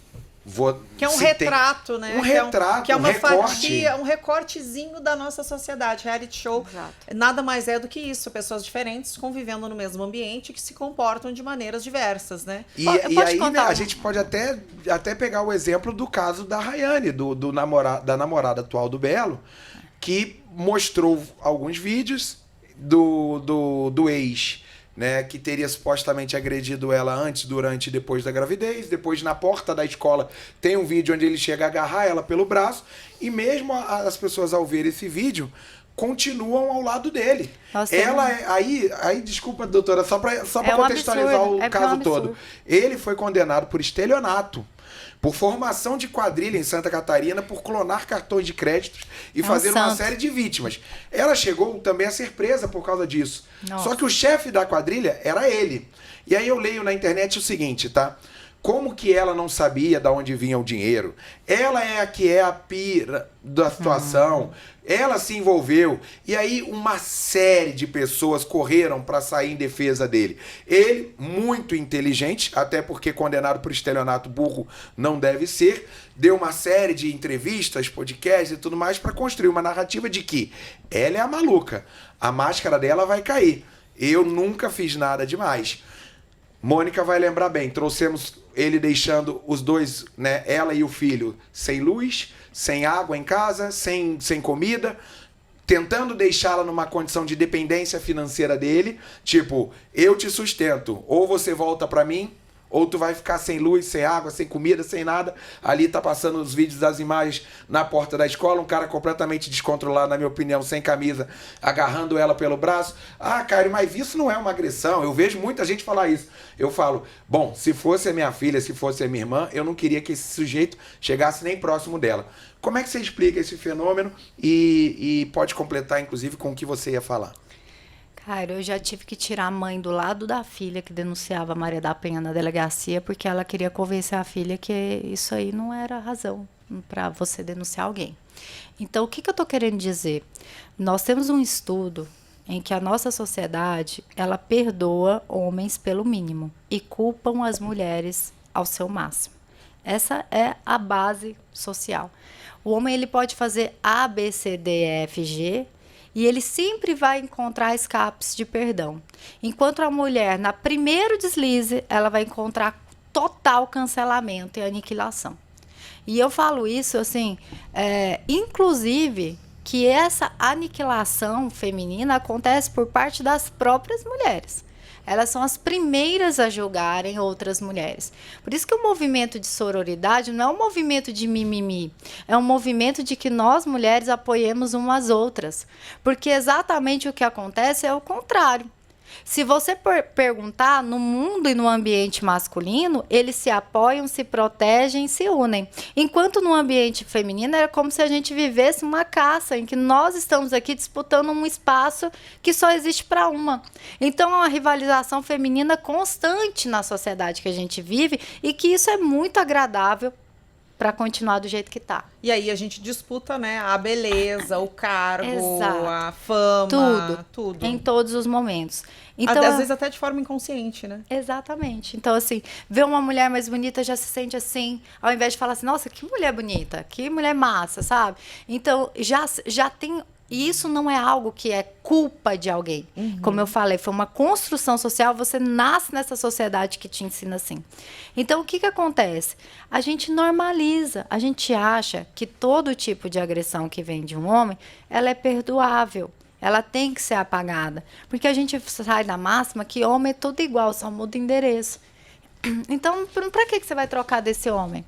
Que é um retrato, né? Um retrato, que é uma recorte. fatia, um recortezinho da nossa sociedade. Reality show nada mais é do que isso. Pessoas diferentes convivendo no mesmo ambiente que se comportam de maneiras diversas, né? E aí, né, a gente pode até pegar o exemplo do caso da Rayane, da namorada atual do Belo, que mostrou alguns vídeos do ex, né, que teria supostamente agredido ela antes, durante e depois da gravidez. Depois, na porta da escola, tem um vídeo onde ele chega a agarrar ela pelo braço. E mesmo as pessoas, ao ver esse vídeo, continuam ao lado dele. Nossa, ela aí, desculpa, doutora, só para contextualizar o caso todo. Ele foi condenado por estelionato, por formação de quadrilha em Santa Catarina, por clonar cartões de créditos e fazer uma série de vítimas. Ela chegou também a ser presa por causa disso. Nossa. Só que o chefe da quadrilha era ele. E aí eu leio na internet o seguinte, tá? Como que ela não sabia de onde vinha o dinheiro? Ela é a que é a pira da situação. Ela se envolveu. E aí uma série de pessoas correram para sair em defesa dele. Ele, muito inteligente, até porque condenado por estelionato, burro não deve ser, deu uma série de entrevistas, podcasts e tudo mais para construir uma narrativa de que ela é a maluca. A máscara dela vai cair. Eu nunca fiz nada demais. Mônica vai lembrar bem, trouxemos ele deixando os dois, né, ela e o filho, sem luz, sem água em casa, sem comida, tentando deixá-la numa condição de dependência financeira dele, tipo, eu te sustento, ou você volta pra mim, ou tu vai ficar sem luz, sem água, sem comida, sem nada. Ali tá passando os vídeos das imagens na porta da escola, um cara completamente descontrolado, na minha opinião, sem camisa, agarrando ela pelo braço. Ah, Cairo, mas isso não é uma agressão. Eu vejo muita gente falar isso. Eu falo, bom, se fosse a minha filha, se fosse a minha irmã, eu não queria que esse sujeito chegasse nem próximo dela. Como é que você explica esse fenômeno e pode completar, inclusive, com o que você ia falar? Cara, eu já tive que tirar a mãe do lado da filha que denunciava a Maria da Penha na delegacia, porque ela queria convencer a filha que isso aí não era razão para você denunciar alguém. Então, o que eu estou querendo dizer? Nós temos um estudo em que a nossa sociedade, ela perdoa homens pelo mínimo e culpam as mulheres ao seu máximo. Essa é a base social. O homem, ele pode fazer A, B, C, D, E, F, G, e ele sempre vai encontrar escapes de perdão. Enquanto a mulher, na primeiro deslize, ela vai encontrar total cancelamento e aniquilação. E eu falo isso, assim, inclusive, que essa aniquilação feminina acontece por parte das próprias mulheres. Elas são as primeiras a julgarem outras mulheres. Por isso que o movimento de sororidade não é um movimento de mimimi. É um movimento de que nós, mulheres, apoiemos umas às outras. Porque exatamente o que acontece é o contrário. Se você perguntar, no mundo e no ambiente masculino, eles se apoiam, se protegem, se unem. Enquanto no ambiente feminino é como se a gente vivesse uma caça, em que nós estamos aqui disputando um espaço que só existe para uma. Então, é uma rivalização feminina constante na sociedade que a gente vive e que isso é muito agradável para continuar do jeito que tá. E aí a gente disputa, né, a beleza, o cargo, Exato. a fama, tudo. Em todos os momentos. Então, Às vezes até de forma inconsciente, né? Exatamente. Então, assim, ver uma mulher mais bonita já se sente assim, ao invés de falar assim, nossa, que mulher bonita, que mulher massa, sabe? Então, já tem... E isso não é algo que é culpa de alguém. Como eu falei, foi uma construção social, você nasce nessa sociedade que te ensina assim. Então, o que acontece? A gente normaliza, a gente acha que todo tipo de agressão que vem de um homem, ela é perdoável. Ela tem que ser apagada. Porque a gente sai da máxima que homem é tudo igual, só muda o endereço. Então, para que você vai trocar desse homem?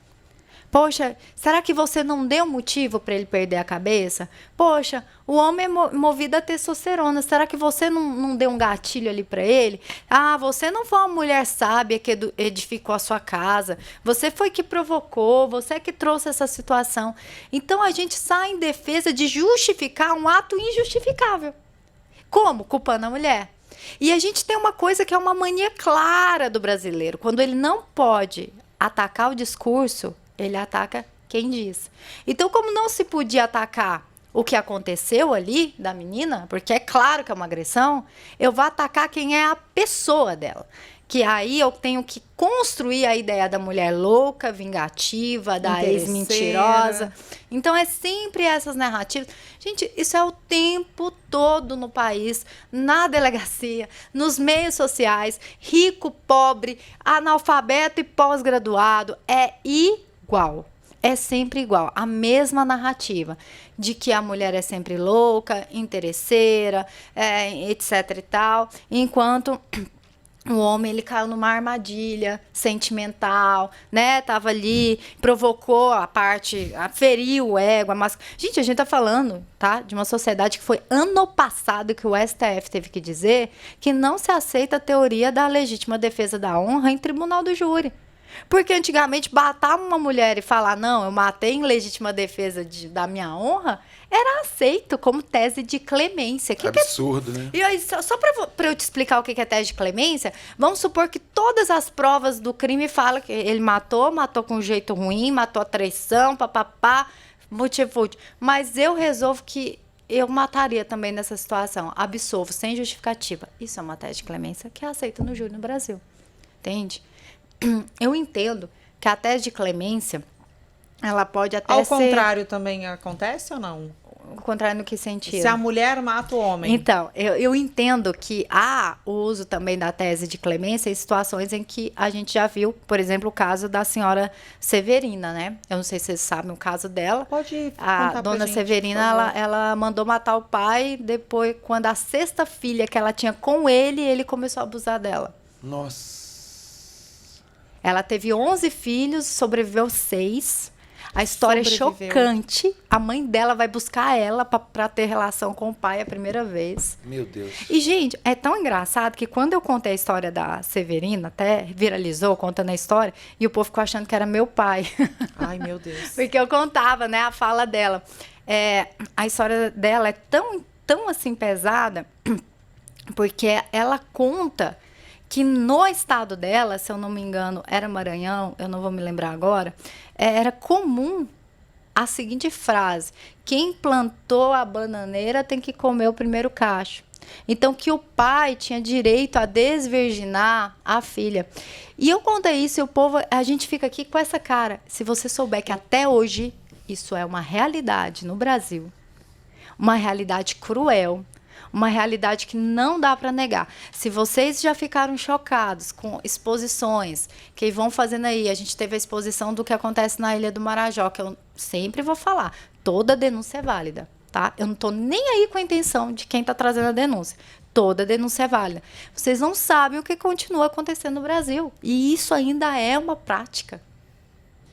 Poxa, será que você não deu motivo para ele perder a cabeça? Poxa, o homem é movido a testosterona. Será que você não deu um gatilho ali para ele? Ah, você não foi uma mulher sábia que edificou a sua casa. Você foi que provocou, você que trouxe essa situação. Então, a gente sai em defesa de justificar um ato injustificável. Como? Culpando a mulher. E a gente tem uma coisa que é uma mania clara do brasileiro. Quando ele não pode atacar o discurso, ele ataca quem diz. Então, como não se podia atacar o que aconteceu ali da menina, porque é claro que é uma agressão, eu vou atacar quem é a pessoa dela. Que aí eu tenho que construir a ideia da mulher louca, vingativa, da ex-mentirosa. Então, é sempre essas narrativas. Gente, isso é o tempo todo no país, na delegacia, nos meios sociais, rico, pobre, analfabeto e pós-graduado. É igual. É sempre igual. A mesma narrativa de que a mulher é sempre louca, interesseira, etc e tal, enquanto o homem, ele caiu numa armadilha sentimental, né? Tava ali, provocou feriu o ego, Gente, a gente tá falando, tá? De uma sociedade que foi ano passado que o STF teve que dizer que não se aceita a teoria da legítima defesa da honra em tribunal do júri. Porque antigamente matar uma mulher e falar, não, eu matei em legítima defesa da minha honra, era aceito como tese de clemência. Absurdo, né? E aí, só para eu te explicar o que é tese de clemência, vamos supor que todas as provas do crime falam que ele matou com um jeito ruim, matou a traição, papapá, multifútil. Mas eu resolvo que eu mataria também nessa situação, absolvo, sem justificativa. Isso é uma tese de clemência que é aceita no júri no Brasil. Entende? Eu entendo que a tese de clemência, ela pode até Ao ser... contrário também acontece ou não? O contrário no que sentido? Se a mulher mata o homem. Então, eu entendo que há o uso também da tese de clemência em situações em que a gente já viu, por exemplo, o caso da senhora Severina, né? Eu não sei se vocês sabem o caso dela. Pode A contar pra dona gente, Severina, ela mandou matar o pai, depois, quando a sexta filha que ela tinha com ele começou a abusar dela. Nossa. Ela teve 11 filhos, sobreviveu 6. A história é chocante. A mãe dela vai buscar ela pra ter relação com o pai a primeira vez. Meu Deus. E, gente, é tão engraçado que quando eu contei a história da Severina, até viralizou contando a história, e o povo ficou achando que era meu pai. Ai, meu Deus. Porque eu contava, né, a fala dela. A história dela é tão assim pesada, porque ela conta que no estado dela, se eu não me engano, era Maranhão, eu não vou me lembrar agora, era comum a seguinte frase: quem plantou a bananeira tem que comer o primeiro cacho. Então, que o pai tinha direito a desvirginar a filha. E eu contei isso e o povo, a gente fica aqui com essa cara. Se você souber que até hoje isso é uma realidade no Brasil, uma realidade cruel, uma realidade que não dá para negar. Se vocês já ficaram chocados com exposições que vão fazendo aí, a gente teve a exposição do que acontece na Ilha do Marajó, que eu sempre vou falar, toda denúncia é válida, tá? Eu não estou nem aí com a intenção de quem está trazendo a denúncia. Toda denúncia é válida. Vocês não sabem o que continua acontecendo no Brasil. E isso ainda é uma prática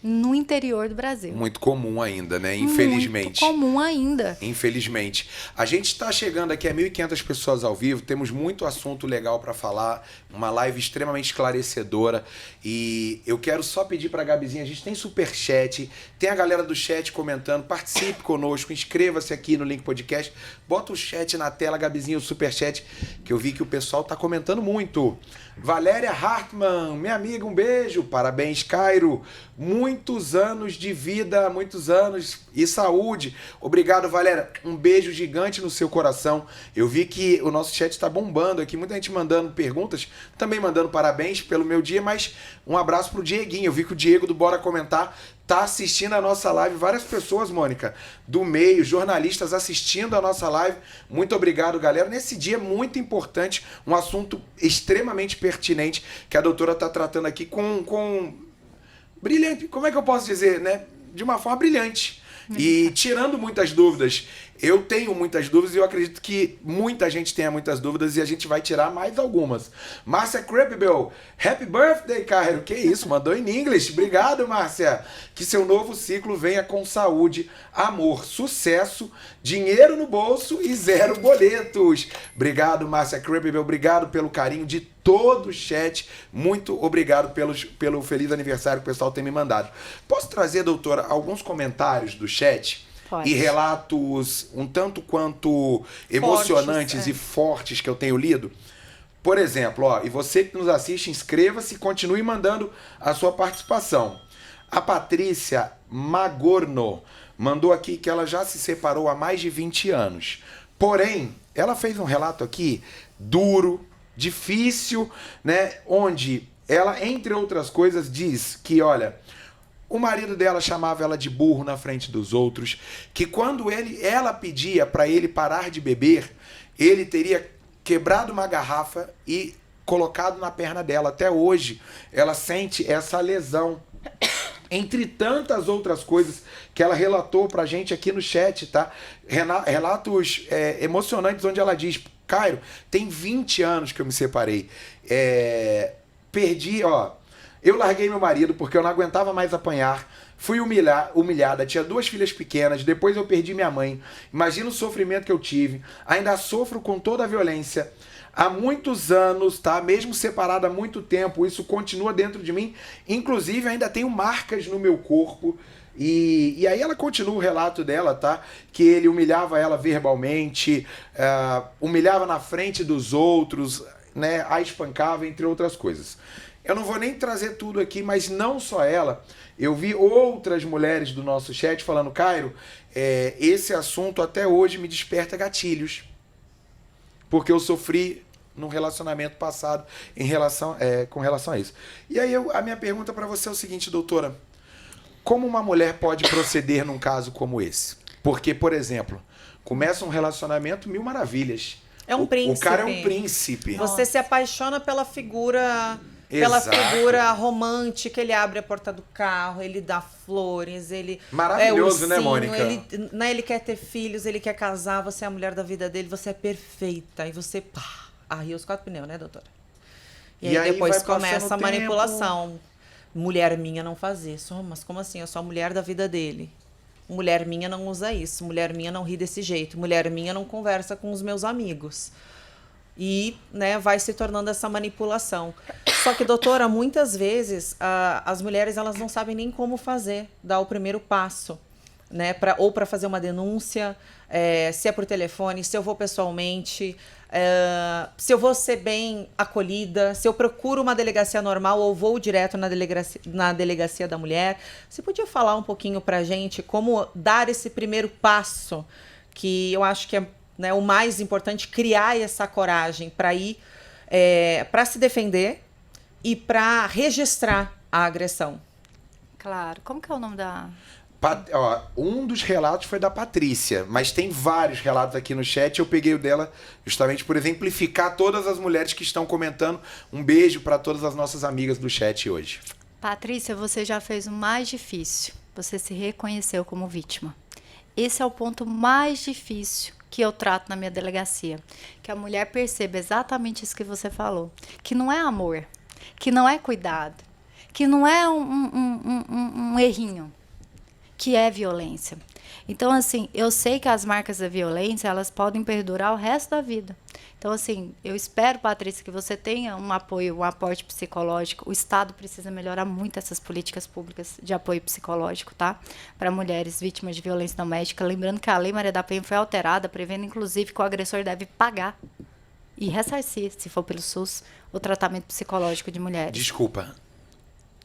no interior do Brasil. Muito comum ainda, né? Infelizmente. Muito comum ainda. Infelizmente. A gente está chegando aqui a 1.500 pessoas ao vivo, temos muito assunto legal para falar, uma live extremamente esclarecedora, e eu quero só pedir para a Gabizinha, a gente tem superchat, tem a galera do chat comentando, participe conosco, inscreva-se aqui no Link Podcast, bota o chat na tela, Gabizinha, o superchat, que eu vi que o pessoal está comentando muito. Valéria Hartmann, minha amiga, um beijo, parabéns, Cairo, muitos anos de vida, muitos anos e saúde. Obrigado, Valéria, um beijo gigante no seu coração. Eu vi que o nosso chat está bombando aqui, muita gente mandando perguntas, também mandando parabéns pelo meu dia, mas um abraço pro Dieguinho. Eu vi que o Diego do Bora Comentar tá assistindo a nossa live, várias pessoas, Mônica, do meio, jornalistas assistindo a nossa live. Muito obrigado, galera. Nesse dia muito importante, um assunto extremamente pertinente que a doutora tá tratando aqui com brilhante, como é que eu posso dizer, né? De uma forma brilhante e tirando muitas dúvidas. Eu tenho muitas dúvidas e eu acredito que muita gente tenha muitas dúvidas e a gente vai tirar mais algumas. Márcia Crepebel, happy birthday, Cairo. Que isso, mandou em inglês. Obrigado, Márcia. Que seu novo ciclo venha com saúde, amor, sucesso, dinheiro no bolso e 0 boletos. Obrigado, Márcia Crepebel. Obrigado pelo carinho de todo o chat. Muito obrigado pelo feliz aniversário que o pessoal tem me mandado. Posso trazer, doutora, alguns comentários do chat? Pode. E relatos um tanto quanto emocionantes Fortes, e fortes que eu tenho lido. Por exemplo, ó, e você que nos assiste, inscreva-se e continue mandando a sua participação. A Patrícia Magorno mandou aqui que ela já se separou há mais de 20 anos. Porém, ela fez um relato aqui duro, difícil, né? Onde ela, entre outras coisas, diz que, olha, o marido dela chamava ela de burro na frente dos outros, que quando ela pedia para ele parar de beber, ele teria quebrado uma garrafa e colocado na perna dela. Até hoje, ela sente essa lesão. Entre tantas outras coisas que ela relatou pra gente aqui no chat, tá? Relatos emocionantes onde ela diz: Cairo, tem 20 anos que eu me separei. Perdi, ó... Eu larguei meu marido porque eu não aguentava mais apanhar. Fui humilhada, tinha 2 filhas pequenas, depois eu perdi minha mãe. Imagina o sofrimento que eu tive. Ainda sofro com toda a violência. Há muitos anos, tá? Mesmo separada há muito tempo, isso continua dentro de mim. Inclusive, ainda tenho marcas no meu corpo. E aí ela continua o relato dela, tá? Que ele humilhava ela verbalmente, humilhava na frente dos outros, né? A espancava, entre outras coisas. Eu não vou nem trazer tudo aqui, mas não só ela. Eu vi outras mulheres do nosso chat falando: Cairo, esse assunto até hoje me desperta gatilhos. Porque eu sofri num relacionamento passado com relação a isso. E aí a minha pergunta para você é o seguinte, doutora. Como uma mulher pode proceder num caso como esse? Porque, por exemplo, começa um relacionamento, mil maravilhas. É um príncipe. O cara é um príncipe. Você se apaixona pela figura romântica, ele abre a porta do carro, ele dá flores, ele maravilhoso, ursinho, né, Mônica? Ele quer ter filhos, ele quer casar, você é a mulher da vida dele, você é perfeita. E você, arria os 4 pneus, né, doutora? E aí depois começa a manipulação. Mulher minha não faz isso. Mas como assim? Eu sou a mulher da vida dele. Mulher minha não usa isso. Mulher minha não ri desse jeito. Mulher minha não conversa com os meus amigos. E, né, vai se tornando essa manipulação. Só que, doutora, muitas vezes as mulheres elas não sabem nem como dar o primeiro passo, né? Ou para fazer uma denúncia, se é por telefone, se eu vou pessoalmente, se eu vou ser bem acolhida, se eu procuro uma delegacia normal ou vou direto na delegacia da mulher. Você podia falar um pouquinho pra gente como dar esse primeiro passo, que eu acho que é, né, o mais importante, criar essa coragem para ir, para se defender e para registrar a agressão. Claro. Como que é o nome da... Um dos relatos foi da Patrícia, mas tem vários relatos aqui no chat. Eu peguei o dela justamente por exemplificar todas as mulheres que estão comentando. Um beijo para todas as nossas amigas do chat hoje. Patrícia, você já fez o mais difícil. Você se reconheceu como vítima. Esse é o ponto mais difícil que eu trato na minha delegacia. Que a mulher perceba exatamente isso que você falou. Que não é amor, que não é cuidado, que não é um errinho, que é violência. Então, assim, eu sei que as marcas da violência, elas podem perdurar o resto da vida. Então, assim, eu espero, Patrícia, que você tenha um apoio, um aporte psicológico. O Estado precisa melhorar muito essas políticas públicas de apoio psicológico, tá? Para mulheres vítimas de violência doméstica. Lembrando que a Lei Maria da Penha foi alterada, prevendo, inclusive, que o agressor deve pagar e ressarcir, se for pelo SUS, o tratamento psicológico de mulheres. Desculpa.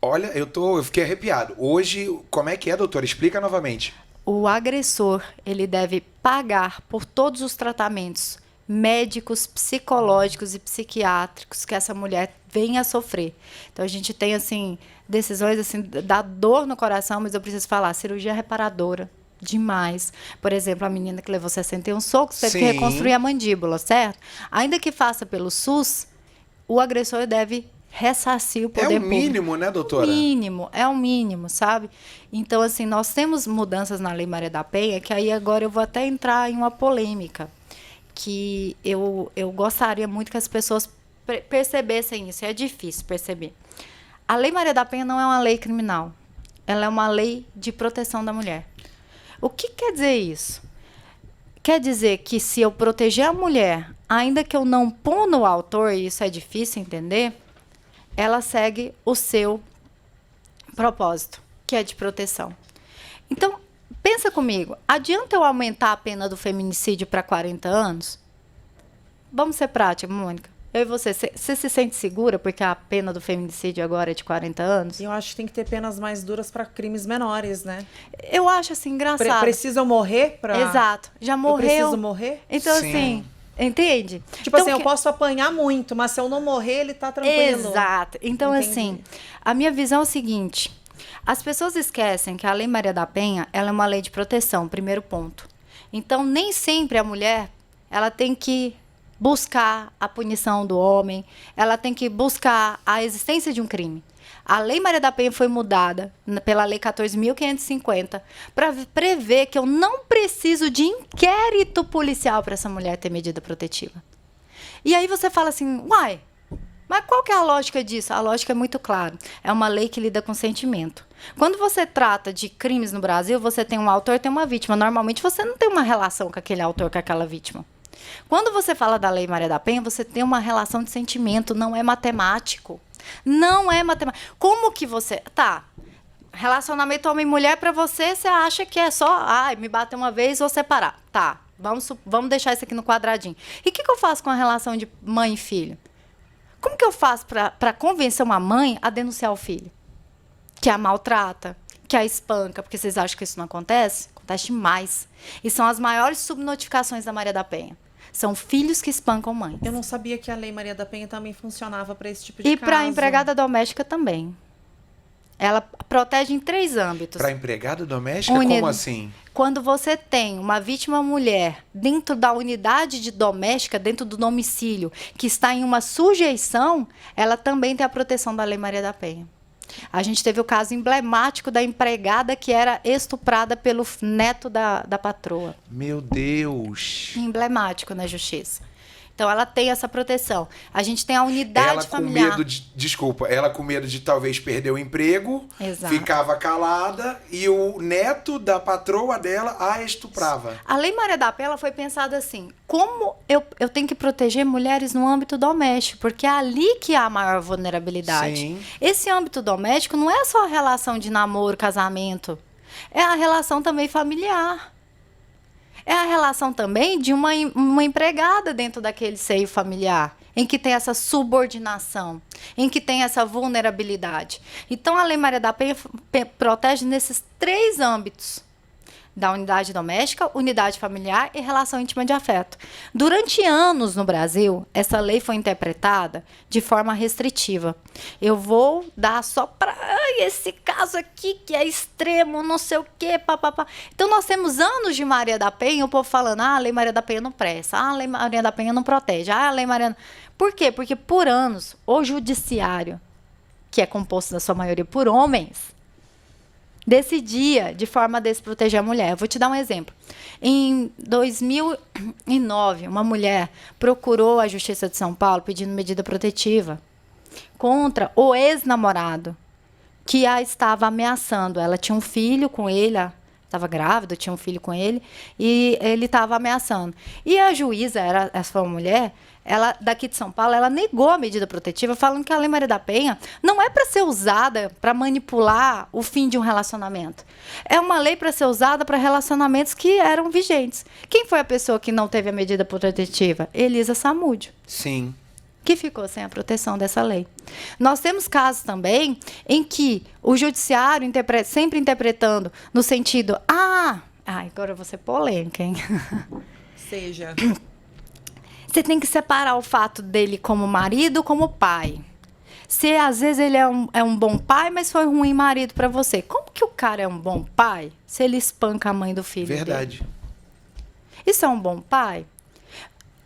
Olha, eu fiquei arrepiado. Hoje, como é que é, doutora? Explica novamente. O agressor, ele deve pagar por todos os tratamentos médicos, psicológicos e psiquiátricos que essa mulher venha a sofrer. Então, a gente tem, assim, decisões, assim, da dor no coração, mas eu preciso falar, cirurgia reparadora, demais. Por exemplo, a menina que levou 61 socos, teve que reconstruir a mandíbula, certo? Ainda que faça pelo SUS, o agressor deve ressarcir o poder público. É o mínimo, né, doutora? É o mínimo, sabe? Então, assim, nós temos mudanças na Lei Maria da Penha, que aí agora eu vou até entrar em uma polêmica, que eu gostaria muito que as pessoas percebessem isso. É difícil perceber. A Lei Maria da Penha não é uma lei criminal. Ela é uma lei de proteção da mulher. O que quer dizer isso? Quer dizer que se eu proteger a mulher, ainda que eu não puna o autor, e isso é difícil entender, ela segue o seu propósito, que é de proteção. Então, pensa comigo, adianta eu aumentar a pena do feminicídio para 40 anos? Vamos ser práticos, Mônica. Eu e você se sente segura porque a pena do feminicídio agora é de 40 anos? Eu acho que tem que ter penas mais duras para crimes menores, né? Eu acho assim, engraçado. Precisam morrer para... Exato. Já morreu. Eu preciso morrer? Então, Sim. assim... Entende? Tipo então, assim, eu posso apanhar muito, mas se eu não morrer, ele tá tranquilo. Exato. Então, assim, a minha visão é o seguinte. As pessoas esquecem que a Lei Maria da Penha, ela é uma lei de proteção, primeiro ponto. Então, nem sempre a mulher, ela tem que buscar a punição do homem, ela tem que buscar a existência de um crime. A Lei Maria da Penha foi mudada pela Lei 14.550 para prever que eu não preciso de inquérito policial para essa mulher ter medida protetiva. E aí você fala assim, uai, mas qual que é a lógica disso? A lógica é muito clara. É uma lei que lida com sentimento. Quando você trata de crimes no Brasil, você tem um autor e tem uma vítima. Normalmente você não tem uma relação com aquele autor, com aquela vítima. Quando você fala da Lei Maria da Penha, você tem uma relação de sentimento, não é matemático. Não é matemática. Como que você... Tá, relacionamento homem-mulher pra você, você acha que é só... me bater uma vez, vou separar. Tá, vamos deixar isso aqui no quadradinho. E o que eu faço com a relação de mãe e filho? Como que eu faço pra convencer uma mãe a denunciar o filho? Que a maltrata, que a espanca, porque vocês acham que isso não acontece? Acontece demais. E são as maiores subnotificações da Maria da Penha. São filhos que espancam mães. Eu não sabia que a Lei Maria da Penha também funcionava para esse tipo de caso. E para empregada doméstica também. Ela protege em 3 âmbitos. Para empregada doméstica, como assim? Quando você tem uma vítima mulher dentro da unidade doméstica, dentro do domicílio, que está em uma sujeição, ela também tem a proteção da Lei Maria da Penha. A gente teve o caso emblemático da empregada que era estuprada pelo neto da patroa. Meu Deus! Emblemático na justiça. Então, ela tem essa proteção. A gente tem a unidade familiar. Ela com medo de talvez perder o emprego, Exato. ficava calada e o neto da patroa dela a estuprava. A Lei Maria da Penha ela foi pensada assim, como eu tenho que proteger mulheres no âmbito doméstico, porque é ali que há a maior vulnerabilidade. Sim. Esse âmbito doméstico não é só a relação de namoro, casamento, é a relação também familiar. É a relação também de uma empregada dentro daquele seio familiar, em que tem essa subordinação, em que tem essa vulnerabilidade. Então, a Lei Maria da Penha protege nesses 3 âmbitos. Da unidade doméstica, unidade familiar e relação íntima de afeto. Durante anos no Brasil, essa lei foi interpretada de forma restritiva. Eu vou dar só para esse caso aqui que é extremo, não sei o quê, papapá. Então, nós temos anos de Maria da Penha, o povo falando, a Lei Maria da Penha não presta, a Lei Maria da Penha não protege, a Lei Maria... Por quê? Porque por anos, o judiciário, que é composto na sua maioria por homens, decidia de forma a desproteger a mulher. Eu vou te dar um exemplo. Em 2009, uma mulher procurou a Justiça de São Paulo pedindo medida protetiva contra o ex-namorado que a estava ameaçando. Ela tinha um filho com ele, estava grávida, tinha um filho com ele, e ele estava ameaçando. E a juíza, essa foi uma mulher, ela, daqui de São Paulo, ela negou a medida protetiva, falando que a Lei Maria da Penha não é para ser usada para manipular o fim de um relacionamento. É uma lei para ser usada para relacionamentos que eram vigentes. Quem foi a pessoa que não teve a medida protetiva? Elisa Samúdio. Sim. Que ficou sem a proteção dessa lei. Nós temos casos também em que o judiciário sempre interpretando no sentido, agora eu vou ser polêmica, hein? Seja. Você tem que separar o fato dele como marido como pai. Se às vezes ele é um bom pai, mas foi um ruim marido para você. Como que o cara é um bom pai se ele espanca a mãe do filho Verdade. dele? Isso é um bom pai?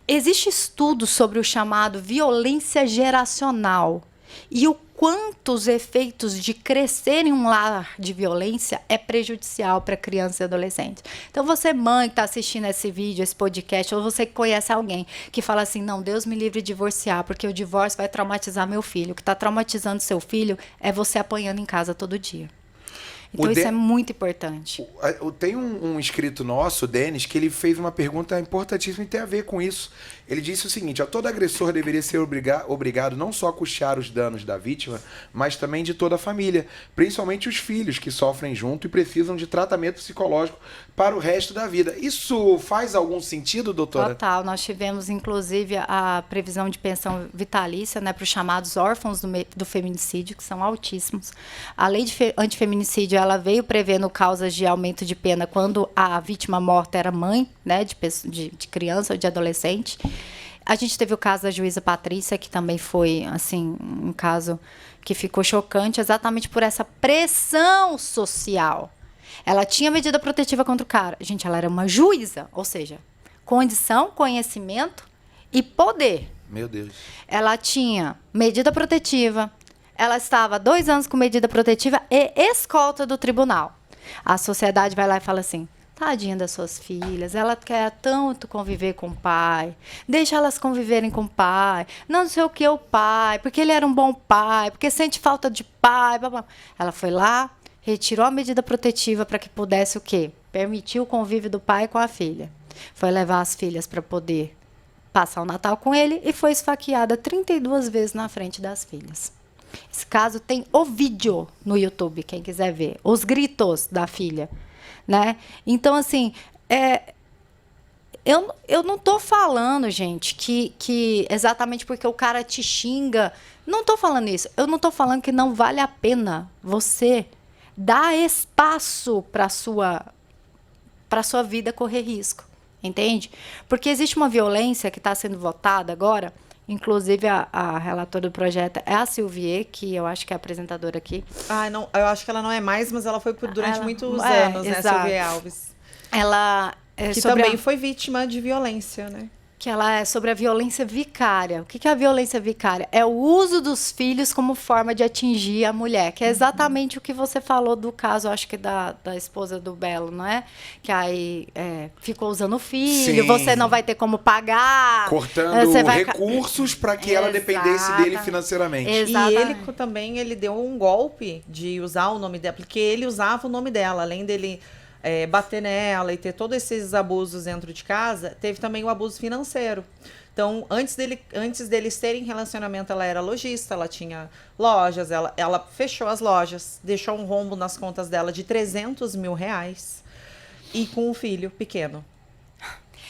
Existe estudo sobre o chamado violência geracional e o quanto os efeitos de crescer em um lar de violência é prejudicial para crianças e adolescentes. Então, você, mãe, que está assistindo esse vídeo, esse podcast, ou você que conhece alguém que fala assim, não, Deus me livre de divorciar, porque o divórcio vai traumatizar meu filho. O que está traumatizando seu filho é você apanhando em casa todo dia. Então, isso é muito importante. Tem um inscrito nosso, o Denis, que ele fez uma pergunta importantíssima e tem a ver com isso. Ele disse o seguinte, todo agressor deveria ser obrigado não só a custear os danos da vítima, mas também de toda a família, principalmente os filhos que sofrem junto e precisam de tratamento psicológico para o resto da vida. Isso faz algum sentido, doutora? Total. Nós tivemos, inclusive, a previsão de pensão vitalícia, né, para os chamados órfãos do feminicídio, que são altíssimos. A lei de antifeminicídio, ela veio prevendo causas de aumento de pena quando a vítima morta era mãe, né, de criança ou de adolescente. A gente teve o caso da juíza Patrícia, que também foi, assim, um caso que ficou chocante exatamente por essa pressão social. Ela tinha medida protetiva contra o cara. Gente, ela era uma juíza, ou seja, condição, conhecimento e poder. Meu Deus. Ela tinha medida protetiva, ela estava 2 anos com medida protetiva e escolta do tribunal. A sociedade vai lá e fala assim, tadinha das suas filhas, ela quer tanto conviver com o pai, deixa elas conviverem com o pai, não sei o que o pai, porque ele era um bom pai, porque sente falta de pai. Blá, blá. Ela foi lá, retirou a medida protetiva para que pudesse o quê? Permitir o convívio do pai com a filha. Foi levar as filhas para poder passar o Natal com ele e foi esfaqueada 32 vezes na frente das filhas. Esse caso tem o vídeo no YouTube, quem quiser ver. Os gritos da filha, né? Então, assim, eu não tô falando, gente, que exatamente porque o cara te xinga. Não tô falando isso. Eu não tô falando que não vale a pena você dar espaço para sua vida correr risco. Entende? Porque existe uma violência que está sendo votada agora, Inclusive, a relatora do projeto é a Silvier, que eu acho que é a apresentadora aqui. Não, eu acho que ela não é mais, mas ela foi durante muitos é, anos, né, exato. Silvia Alves. Ela que também foi vítima de violência, né? Que ela é sobre a violência vicária. O que é a violência vicária? É o uso dos filhos como forma de atingir a mulher, que é exatamente o que você falou do caso, acho que da esposa do Belo, não é? Que aí ficou usando o filho, Sim. você não vai ter como pagar. Cortando você vai... recursos para que ela dependesse dele financeiramente. Exatamente. E ele também deu um golpe de usar o nome dela, porque ele usava o nome dela, além dele bater nela e ter todos esses abusos dentro de casa, teve também o abuso financeiro. Então, antes deles terem relacionamento, ela era lojista, ela tinha lojas, ela fechou as lojas, deixou um rombo nas contas dela de R$300 mil e com um filho pequeno.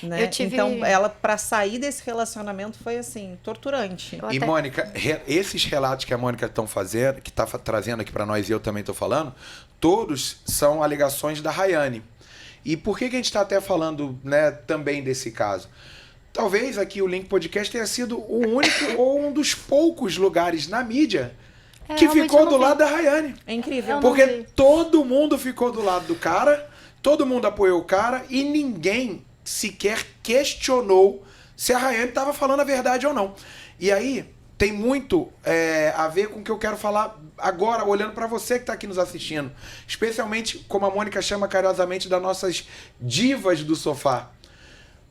Né? Então, ela, para sair desse relacionamento, foi assim, torturante. E, Mônica, esses relatos que a Mônica estão fazendo, que está trazendo aqui para nós e eu também estou falando, todos são alegações da Rayane. E por que a gente está até falando, né, também desse caso? Talvez aqui o Link Podcast tenha sido o único ou um dos poucos lugares na mídia que ficou do lado da Rayane. É incrível. Porque todo mundo ficou do lado do cara, todo mundo apoiou o cara e ninguém sequer questionou se a Rayane estava falando a verdade ou não. E aí tem muito a ver com o que eu quero falar agora, olhando para você que está aqui nos assistindo. Especialmente, como a Mônica chama carinhosamente, das nossas divas do sofá.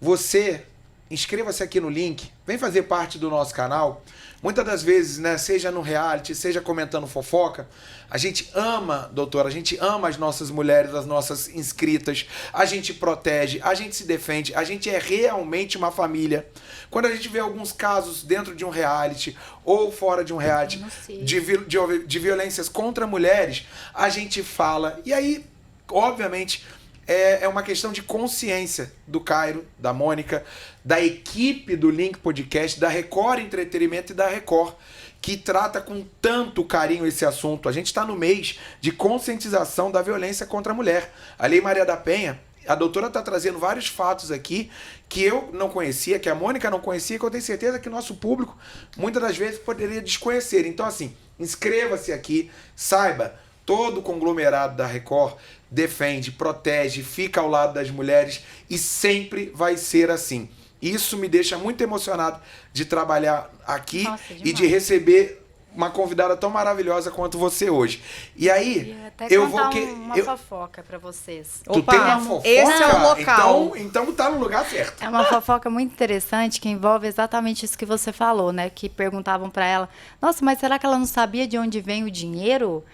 Você, inscreva-se aqui no link, vem fazer parte do nosso canal. Muitas das vezes, né, seja no reality, seja comentando fofoca, a gente ama, doutora, a gente ama as nossas mulheres, as nossas inscritas, a gente protege, a gente se defende, a gente é realmente uma família. Quando a gente vê alguns casos dentro de um reality ou fora de um reality de violências contra mulheres, a gente fala. E aí, obviamente, é uma questão de consciência do Cairo, da Mônica, da equipe do Link Podcast, da Record Entretenimento e da Record, que trata com tanto carinho esse assunto. A gente está no mês de conscientização da violência contra a mulher. A Lei Maria da Penha, a doutora está trazendo vários fatos aqui que eu não conhecia, que a Mônica não conhecia, que eu tenho certeza que o nosso público, muitas das vezes, poderia desconhecer. Então, assim, inscreva-se aqui, saiba, todo o conglomerado da Record defende, protege, fica ao lado das mulheres e sempre vai ser assim. Isso me deixa muito emocionado de trabalhar aqui e de receber uma convidada tão maravilhosa quanto você hoje. E aí, eu vou uma fofoca pra vocês. Tu tem uma fofoca? Esse é o local. Então tá no lugar certo. É uma fofoca muito interessante que envolve exatamente isso que você falou, né? Que perguntavam pra ela, nossa, mas será que ela não sabia de onde vem o dinheiro?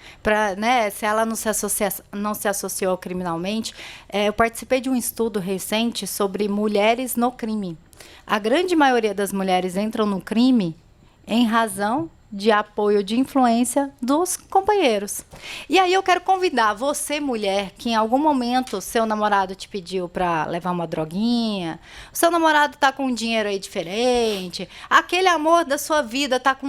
Né, se ela não se associou criminalmente. Eu participei de um estudo recente sobre mulheres no crime. A grande maioria das mulheres entram no crime em razão de apoio, de influência dos companheiros. E aí eu quero convidar você, mulher, que em algum momento seu namorado te pediu para levar uma droguinha, o seu namorado tá com um dinheiro aí diferente, aquele amor da sua vida tá com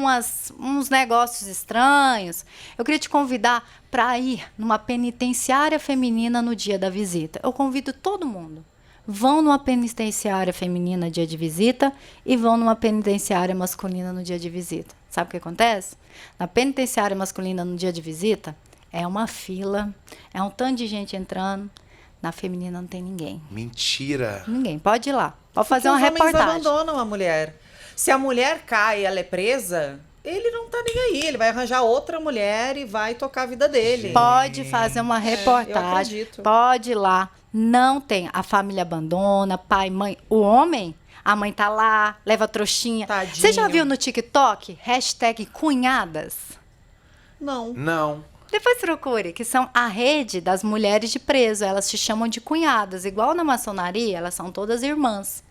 uns negócios estranhos, eu queria te convidar para ir numa penitenciária feminina no dia da visita. Eu convido todo mundo. Vão numa penitenciária feminina no dia de visita e vão numa penitenciária masculina no dia de visita. Sabe o que acontece? Na penitenciária masculina no dia de visita, é uma fila, é um tanto de gente entrando. Na feminina não tem ninguém. Mentira. Ninguém. Pode ir lá. Pode fazer uma reportagem. Os homens abandonam a mulher. Se a mulher cai e ela é presa, ele não tá nem aí. Ele vai arranjar outra mulher e vai tocar a vida dele. Gente. Pode fazer uma reportagem. Eu acredito. Pode ir lá. Não tem. A família abandona, pai, mãe. O homem, a mãe tá lá, leva trouxinha. Tadinho. Você já viu no TikTok? #cunhadas? Não. Não. Depois procure, que são a rede das mulheres de preso. Elas se chamam de cunhadas. Igual na maçonaria, elas são todas irmãs.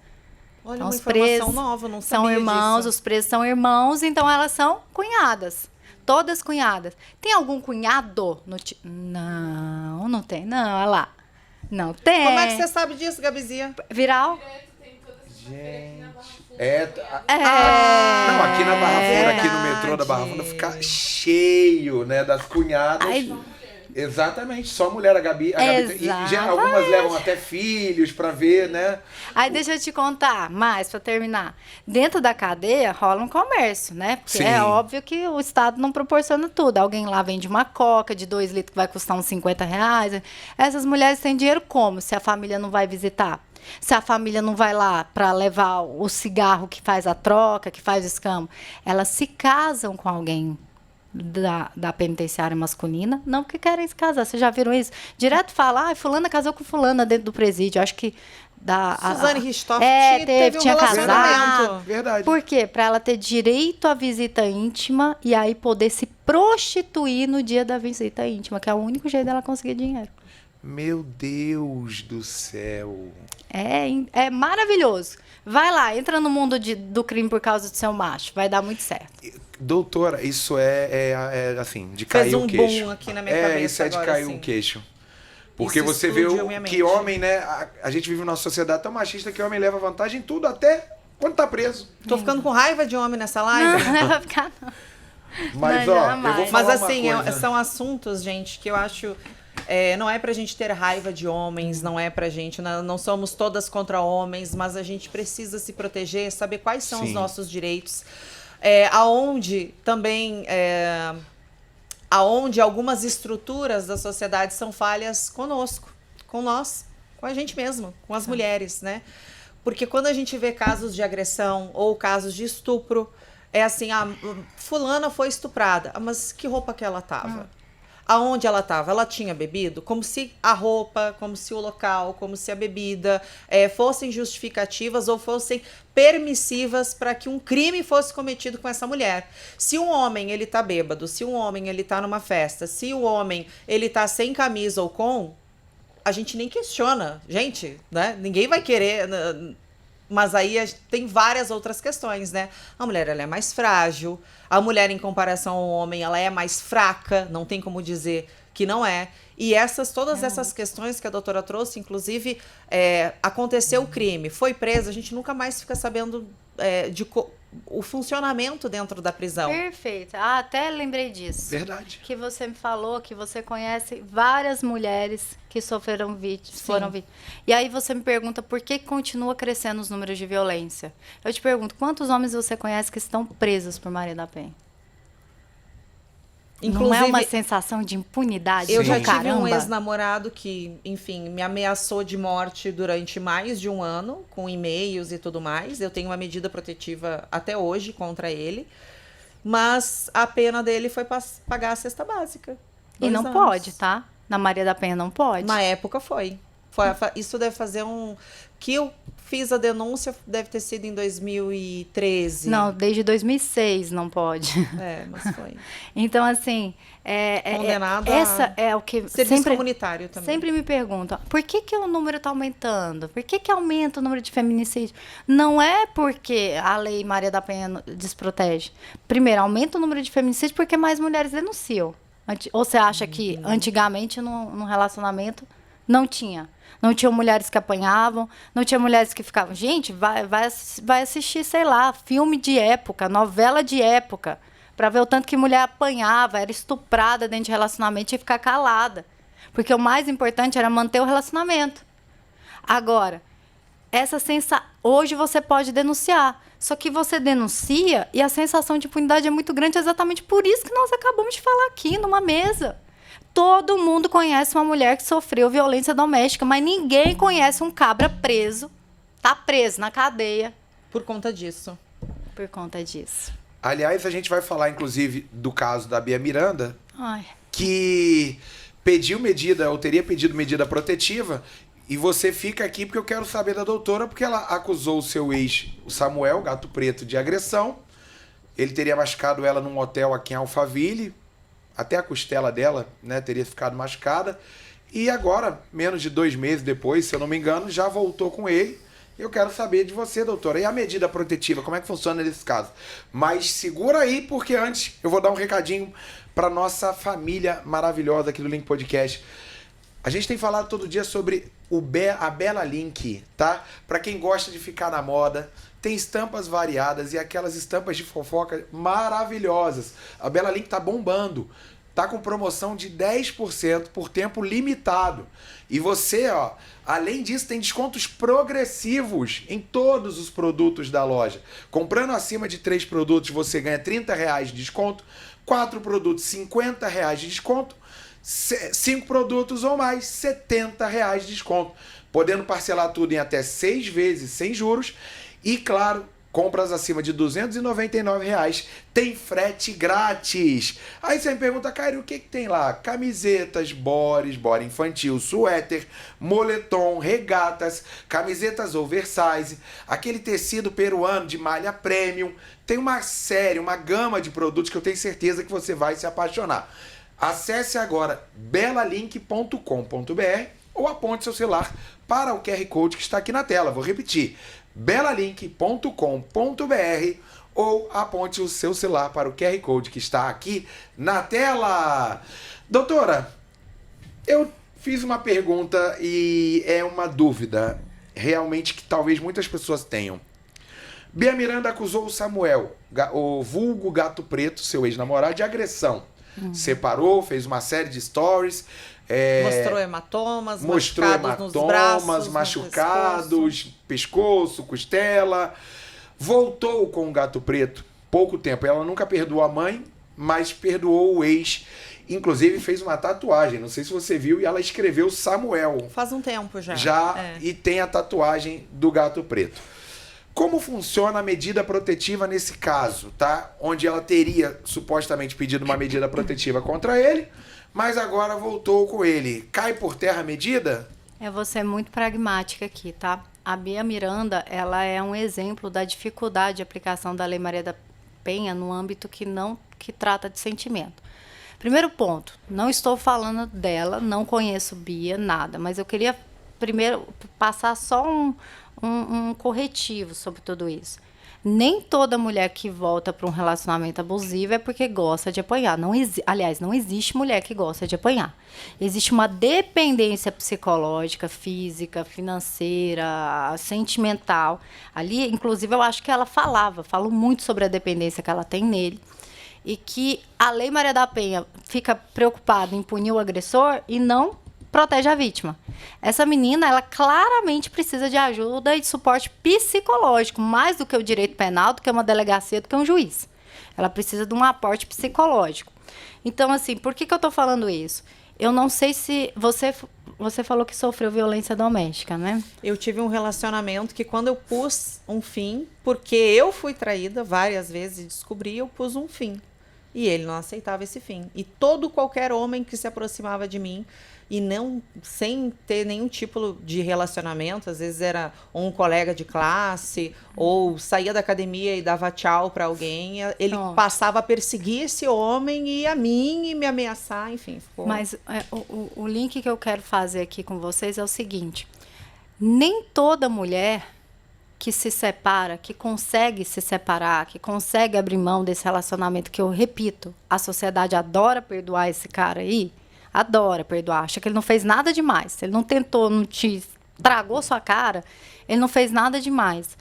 Olha, Então, uma os informação presos nova, não sabia são irmãos, disso. os presos são irmãos, então elas são cunhadas. Todas cunhadas. Tem algum cunhado no Não, não tem. Não, olha lá. Não tem. Como é que você sabe disso, Gabizinha? Viral? Gente. Não, aqui na Barra Funda, aqui no metrô da Barra Funda, fica cheio, né, das cunhadas. Ai, Exatamente, só mulher, a Gabi e algumas levam até filhos pra ver, né? Aí deixa eu te contar mais, pra terminar. Dentro da cadeia rola um comércio, né? Porque Sim. é óbvio que o Estado não proporciona tudo. Alguém lá vende uma coca de 2 litros que vai custar uns R$50. Essas mulheres têm dinheiro como? Se a família não vai visitar? Se a família não vai lá para levar o cigarro que faz a troca, que faz o escambo? Elas se casam com alguém da penitenciária masculina, não porque querem se casar. Vocês já viram isso? Direto fala, fulana casou com fulana dentro do presídio. Acho que Suzane Richthofen tinha relacionamento. casado. Verdade. Por quê? Para ela ter direito à visita íntima e aí poder se prostituir no dia da visita íntima, que é o único jeito dela conseguir dinheiro. Meu Deus do céu. É maravilhoso. Vai lá, entra no mundo do crime por causa do seu macho. Vai dar muito certo. Doutora, isso é assim, de cair Fez o queixo. boom aqui na minha cabeça Isso é de agora, cair sim. o queixo. Porque Isso você vê explodiu minha que mente. homem, né? A gente vive numa sociedade tão machista que o homem leva vantagem em tudo, até quando tá preso. Tô ficando com raiva de homem nessa live. Não vai ficar, não. Mas, Não, ó, eu jamais. vou falar Mas uma assim, coisa. são assuntos, gente, que eu acho. Não é pra gente ter raiva de homens, não é pra gente. Não somos todas contra homens, mas a gente precisa se proteger, saber quais são os Sim. nossos direitos. Aonde também. Aonde algumas estruturas da sociedade são falhas conosco, com nós, com a gente mesmo, com as mulheres, né? Porque quando a gente vê casos de agressão ou casos de estupro, é assim, fulana foi estuprada, mas que roupa que ela tava? Aonde ela estava? Ela tinha bebido? Como se a roupa, como se o local, como se a bebida fossem justificativas ou fossem permissivas para que um crime fosse cometido com essa mulher. Se um homem ele tá bêbado, se um homem ele tá numa festa, se o homem ele tá sem camisa ou com, a gente nem questiona, gente, né? Ninguém vai querer. Mas aí tem várias outras questões, né? A mulher ela é mais frágil, a mulher em comparação ao homem ela é mais fraca, não tem como dizer que não é. E todas essas questões que a doutora trouxe, inclusive, aconteceu o crime, foi presa, a gente nunca mais fica sabendo o funcionamento dentro da prisão. Perfeito. Até lembrei disso. Verdade. Que você me falou que você conhece várias mulheres que sofreram vítimas, foram vítimas. E aí você me pergunta por que continua crescendo os números de violência. Eu te pergunto, quantos homens você conhece que estão presos por Maria da Penha? Inclusive, não é uma sensação de impunidade? Eu Sim. já tive Caramba. um ex-namorado que, enfim, me ameaçou de morte durante mais de um ano, com e-mails e tudo mais. Eu tenho uma medida protetiva até hoje contra ele. Mas a pena dele foi pagar a cesta básica. E não 2 anos. pode, tá? Na Maria da Penha não pode. Na época foi. Isso deve fazer que eu fiz a denúncia, deve ter sido em 2013. Não, desde 2006 não pode. Mas foi. Então, assim, Condenado essa é o que Serviço comunitário também. sempre me perguntam, por que o número está aumentando? Por que aumenta o número de feminicídios? Não é porque a lei Maria da Penha desprotege. Primeiro, aumenta o número de feminicídios porque mais mulheres denunciam. Ou você acha que antigamente num relacionamento não tinha? Não tinham mulheres que apanhavam, não tinha mulheres que ficavam... Gente, vai assistir, sei lá, filme de época, novela de época, para ver o tanto que mulher apanhava, era estuprada dentro de relacionamento e ficar calada. Porque o mais importante era manter o relacionamento. Agora, hoje você pode denunciar. Só que você denuncia e a sensação de impunidade é muito grande, exatamente por isso que nós acabamos de falar aqui numa mesa. Todo mundo conhece uma mulher que sofreu violência doméstica, mas ninguém conhece um cabra preso, tá preso na cadeia. Por conta disso. Por conta disso. Aliás, a gente vai falar, inclusive, do caso da Bia Miranda, Ai. que teria pedido medida protetiva, e você fica aqui porque eu quero saber da doutora, porque ela acusou o seu ex, o Samuel, Gato Preto, de agressão. Ele teria machucado ela num hotel aqui em Alphaville, até a costela dela, né, teria ficado machucada. E agora, menos de 2 meses depois, se eu não me engano, já voltou com ele. Eu quero saber de você, doutora. E a medida protetiva, como é que funciona nesse caso? Mas segura aí, porque antes eu vou dar um recadinho para nossa família maravilhosa aqui do Link Podcast. A gente tem falado todo dia sobre a Bela Link, tá? Para quem gosta de ficar na moda, tem estampas variadas e aquelas estampas de fofoca maravilhosas. A Bela Link tá bombando. tá com promoção de 10% por tempo limitado. E você, ó, além disso, tem descontos progressivos em todos os produtos da loja. Comprando acima de 3 produtos, você ganha R$30 de desconto. 4 produtos, R$50 de desconto. 5 produtos ou mais, R$70 de desconto. Podendo parcelar tudo em até 6 vezes sem juros. E, claro, compras acima de R$299 tem frete grátis. Aí você me pergunta, Cairo, o que tem lá? Camisetas, body infantil, suéter, moletom, regatas, camisetas oversize, aquele tecido peruano de malha premium. Tem uma série, uma gama de produtos que eu tenho certeza que você vai se apaixonar. Acesse agora belalink.com.br ou aponte seu celular para o QR Code que está aqui na tela. Vou repetir, belalink.com.br ou aponte o seu celular para o QR Code que está aqui na tela. Doutora, eu fiz uma pergunta e é uma dúvida realmente que talvez muitas pessoas tenham. Bia Miranda acusou o Samuel, o vulgo Gato Preto, seu ex-namorado, de agressão. Separou, fez uma série de stories. Mostrou hematomas, machucados nos braços, machucados, pescoço, costela. Voltou com o Gato Preto pouco tempo. Ela nunca perdoou a mãe, mas perdoou o ex. Inclusive fez uma tatuagem, não sei se você viu, e ela escreveu Samuel. Faz um tempo já. E tem a tatuagem do Gato Preto. Como funciona a medida protetiva nesse caso, tá? Onde ela teria supostamente pedido uma medida protetiva contra ele, mas agora voltou com ele. Cai por terra a medida? Eu vou ser muito pragmática aqui, tá? A Bia Miranda, ela é um exemplo da dificuldade de aplicação da Lei Maria da Penha no âmbito que trata de sentimento. Primeiro ponto, não estou falando dela, não conheço Bia, nada, mas eu queria primeiro passar só um corretivo sobre tudo isso. Nem toda mulher que volta para um relacionamento abusivo é porque gosta de apanhar. Aliás, não existe mulher que gosta de apanhar. Existe uma dependência psicológica, física, financeira, sentimental. Ali, inclusive, eu acho que ela falou muito sobre a dependência que ela tem nele. E que a Lei Maria da Penha fica preocupada em punir o agressor e não protege a vítima. Essa menina, ela claramente precisa de ajuda e de suporte psicológico, mais do que o direito penal, do que uma delegacia, do que um juiz. Ela precisa de um aporte psicológico. Então, assim, por que eu estou falando isso? Eu não sei se você falou que sofreu violência doméstica, né? Eu tive um relacionamento que quando eu pus um fim, porque eu fui traída várias vezes e descobri, eu pus um fim. E ele não aceitava esse fim. E qualquer homem que se aproximava de mim e não sem ter nenhum tipo de relacionamento, às vezes era um colega de classe ou saía da academia e dava tchau para alguém, ele passava a perseguir esse homem e a mim e me ameaçar, enfim. Ficou... Mas o link que eu quero fazer aqui com vocês é o seguinte: nem toda mulher que se separa, que consegue se separar, que consegue abrir mão desse relacionamento, que eu repito, a sociedade adora perdoar esse cara aí, adora perdoar, acha que ele não fez nada demais, ele não tentou, não te tragou sua cara, ele não fez nada demais.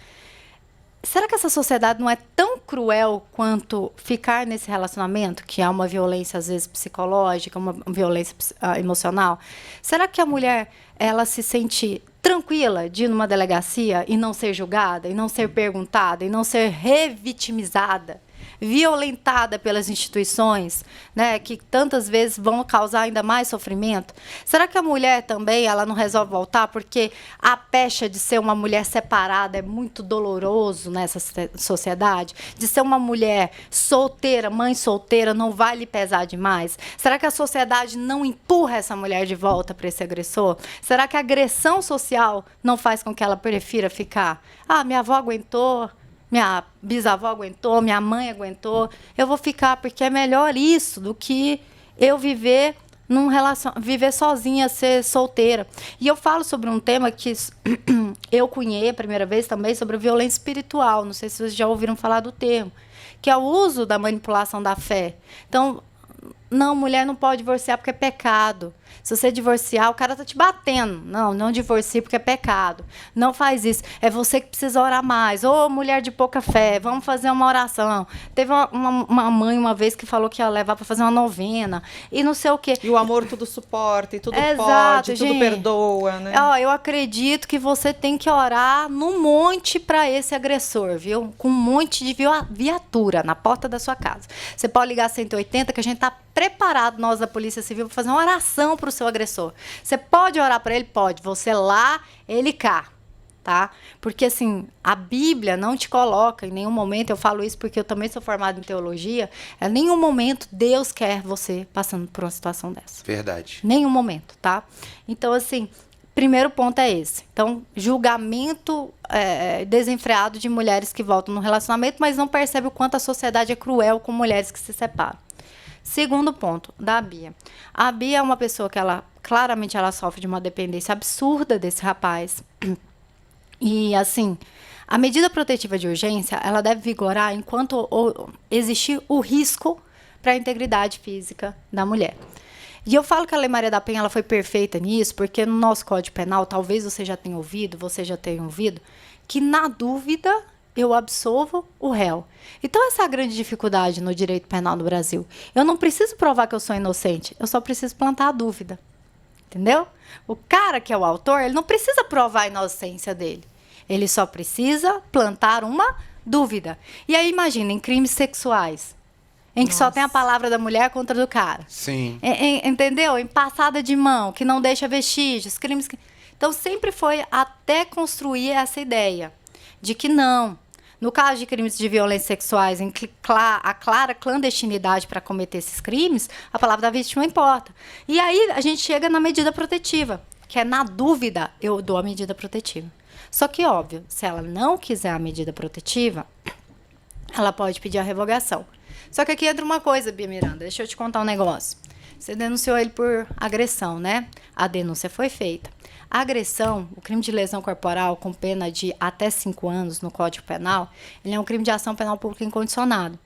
Será que essa sociedade não é tão cruel quanto ficar nesse relacionamento, que é uma violência, às vezes, psicológica, uma violência emocional? Será que a mulher, ela se sente tranquila de ir numa delegacia e não ser julgada, e não ser perguntada, e não ser revitimizada, violentada pelas instituições, né, que tantas vezes vão causar ainda mais sofrimento? Será que a mulher também, ela não resolve voltar porque a pecha de ser uma mulher separada é muito doloroso nessa sociedade? De ser uma mulher solteira, mãe solteira, não vai lhe pesar demais? Será que a sociedade não empurra essa mulher de volta para esse agressor? Será que a agressão social não faz com que ela prefira ficar? Ah, minha avó aguentou, minha bisavó aguentou, minha mãe aguentou, eu vou ficar, porque é melhor isso do que eu viver viver sozinha, ser solteira. E eu falo sobre um tema que eu cunhei a primeira vez também, sobre violência espiritual. Não sei se vocês já ouviram falar do termo, que é o uso da manipulação da fé. Então, não, mulher não pode divorciar porque é pecado. Se você divorciar, o cara tá te batendo. Não divorcie porque é pecado. Não faz isso. É você que precisa orar mais. Ô, mulher de pouca fé, vamos fazer uma oração. Teve uma mãe uma vez que falou que ia levar para fazer uma novena. E não sei o quê. E o amor tudo suporta, e tudo Exato, pode, gente. tudo perdoa, né? Ó, eu acredito que você tem que orar num monte para esse agressor, viu? Com um monte de viatura na porta da sua casa. Você pode ligar 180 que a gente tá preparado, nós da Polícia Civil, para fazer uma oração para o seu agressor. Você pode orar para ele? Pode. Você lá, ele cá. Tá? Porque, assim, a Bíblia não te coloca em nenhum momento, eu falo isso porque eu também sou formada em teologia, em nenhum momento Deus quer você passando por uma situação dessa. Verdade. Nenhum momento, tá? Então, assim, primeiro ponto é esse. Então, julgamento desenfreado de mulheres que voltam no relacionamento, mas não percebe o quanto a sociedade é cruel com mulheres que se separam. Segundo ponto, da Bia. A Bia é uma pessoa que claramente ela sofre de uma dependência absurda desse rapaz. E, assim, a medida protetiva de urgência, ela deve vigorar enquanto existir o risco para a integridade física da mulher. E eu falo que a Lei Maria da Penha ela foi perfeita nisso, porque no nosso Código Penal, talvez você já tenha ouvido, que na dúvida eu absolvo o réu. Então, essa é a grande dificuldade no direito penal no Brasil. Eu não preciso provar que eu sou inocente, eu só preciso plantar a dúvida. Entendeu? O cara que é o autor, ele não precisa provar a inocência dele. Ele só precisa plantar uma dúvida. E aí, imagina, em crimes sexuais, em que só tem a palavra da mulher contra do cara. Sim. Entendeu? Em passada de mão, que não deixa vestígios, crimes que... Então, sempre foi até construir essa ideia de que não. No caso de crimes de violência sexuais, em que a clara clandestinidade para cometer esses crimes, a palavra da vítima importa. E aí a gente chega na medida protetiva, que é na dúvida eu dou a medida protetiva. Só que, óbvio, se ela não quiser a medida protetiva, ela pode pedir a revogação. Só que aqui entra uma coisa, Bia Miranda, deixa eu te contar um negócio. Você denunciou ele por agressão, né? A denúncia foi feita. A agressão, o crime de lesão corporal com pena de até 5 anos no Código Penal, ele é um crime de ação penal pública incondicionado.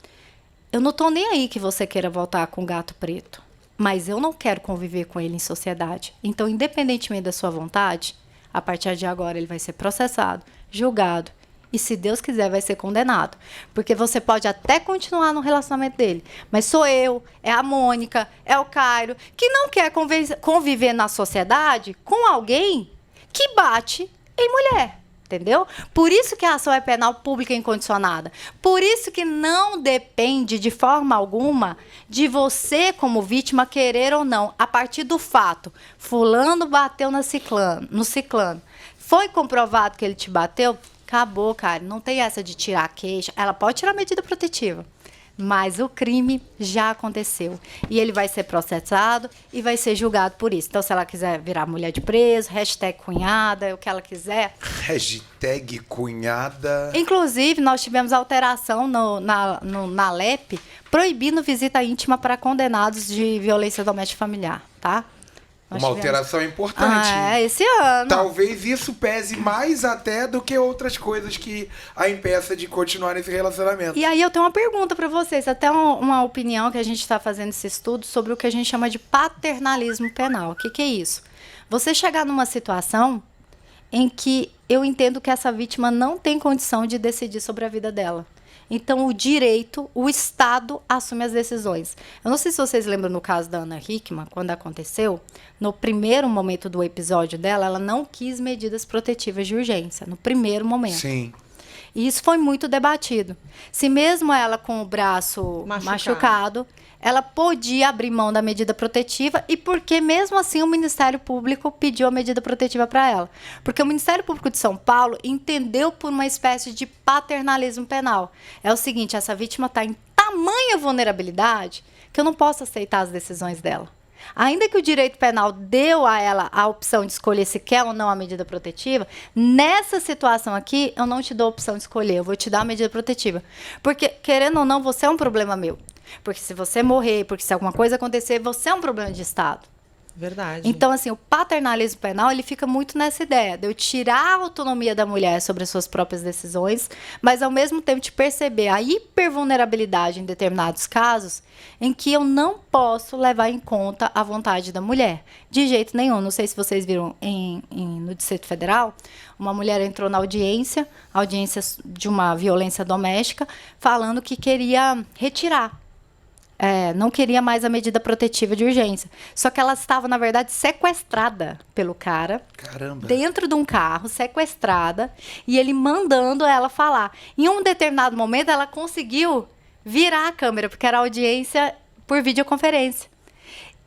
Eu não estou nem aí que você queira voltar com o gato preto, mas eu não quero conviver com ele em sociedade. Então, independentemente da sua vontade, a partir de agora ele vai ser processado, julgado e, se Deus quiser, vai ser condenado. Porque você pode até continuar no relacionamento dele, mas sou eu, é a Mônica, é o Cairo, que não quer conviver na sociedade com alguém que bate em mulher. Entendeu? Por isso que a ação é penal pública incondicionada. Por isso que não depende de forma alguma de você, como vítima, querer ou não. A partir do fato, fulano bateu no ciclano. Foi comprovado que ele te bateu? Acabou, cara. Não tem essa de tirar a queixa. Ela pode tirar a medida protetiva. Mas o crime já aconteceu. E ele vai ser processado e vai ser julgado por isso. Então, se ela quiser virar mulher de preso, #cunhada, o que ela quiser. #cunhada. Inclusive, nós tivemos alteração na LEP, proibindo visita íntima para condenados de violência doméstica familiar, tá? Uma alteração importante. Esse ano. Talvez isso pese mais até do que outras coisas que a impeça de continuar nesse relacionamento. E aí eu tenho uma pergunta para vocês, até uma opinião que a gente está fazendo esse estudo sobre o que a gente chama de paternalismo penal. O que é isso? Você chegar numa situação em que eu entendo que essa vítima não tem condição de decidir sobre a vida dela. Então, o direito, o Estado assume as decisões. Eu não sei se vocês lembram no caso da Ana Hickman, quando aconteceu, no primeiro momento do episódio dela, ela não quis medidas protetivas de urgência, no primeiro momento. Sim. E isso foi muito debatido. Se mesmo ela com o braço machucado, ela podia abrir mão da medida protetiva e porque mesmo assim o Ministério Público pediu a medida protetiva para ela. Porque o Ministério Público de São Paulo entendeu por uma espécie de paternalismo penal. É o seguinte, essa vítima está em tamanha vulnerabilidade que eu não posso aceitar as decisões dela. Ainda que o direito penal deu a ela a opção de escolher se quer ou não a medida protetiva, nessa situação aqui, eu não te dou a opção de escolher, eu vou te dar a medida protetiva. Porque, querendo ou não, você é um problema meu. Porque se você morrer, porque se alguma coisa acontecer, você é um problema de Estado. Verdade. Então, assim, o paternalismo penal, ele fica muito nessa ideia de eu tirar a autonomia da mulher sobre as suas próprias decisões, mas, ao mesmo tempo, de perceber a hipervulnerabilidade em determinados casos em que eu não posso levar em conta a vontade da mulher. De jeito nenhum. Não sei se vocês viram no Distrito Federal, uma mulher entrou na audiência de uma violência doméstica, falando que queria retirar. Não queria mais a medida protetiva de urgência. Só que ela estava, na verdade, sequestrada pelo cara. Caramba. Dentro de um carro, sequestrada. E ele mandando ela falar. Em um determinado momento, ela conseguiu virar a câmera, porque era audiência por videoconferência.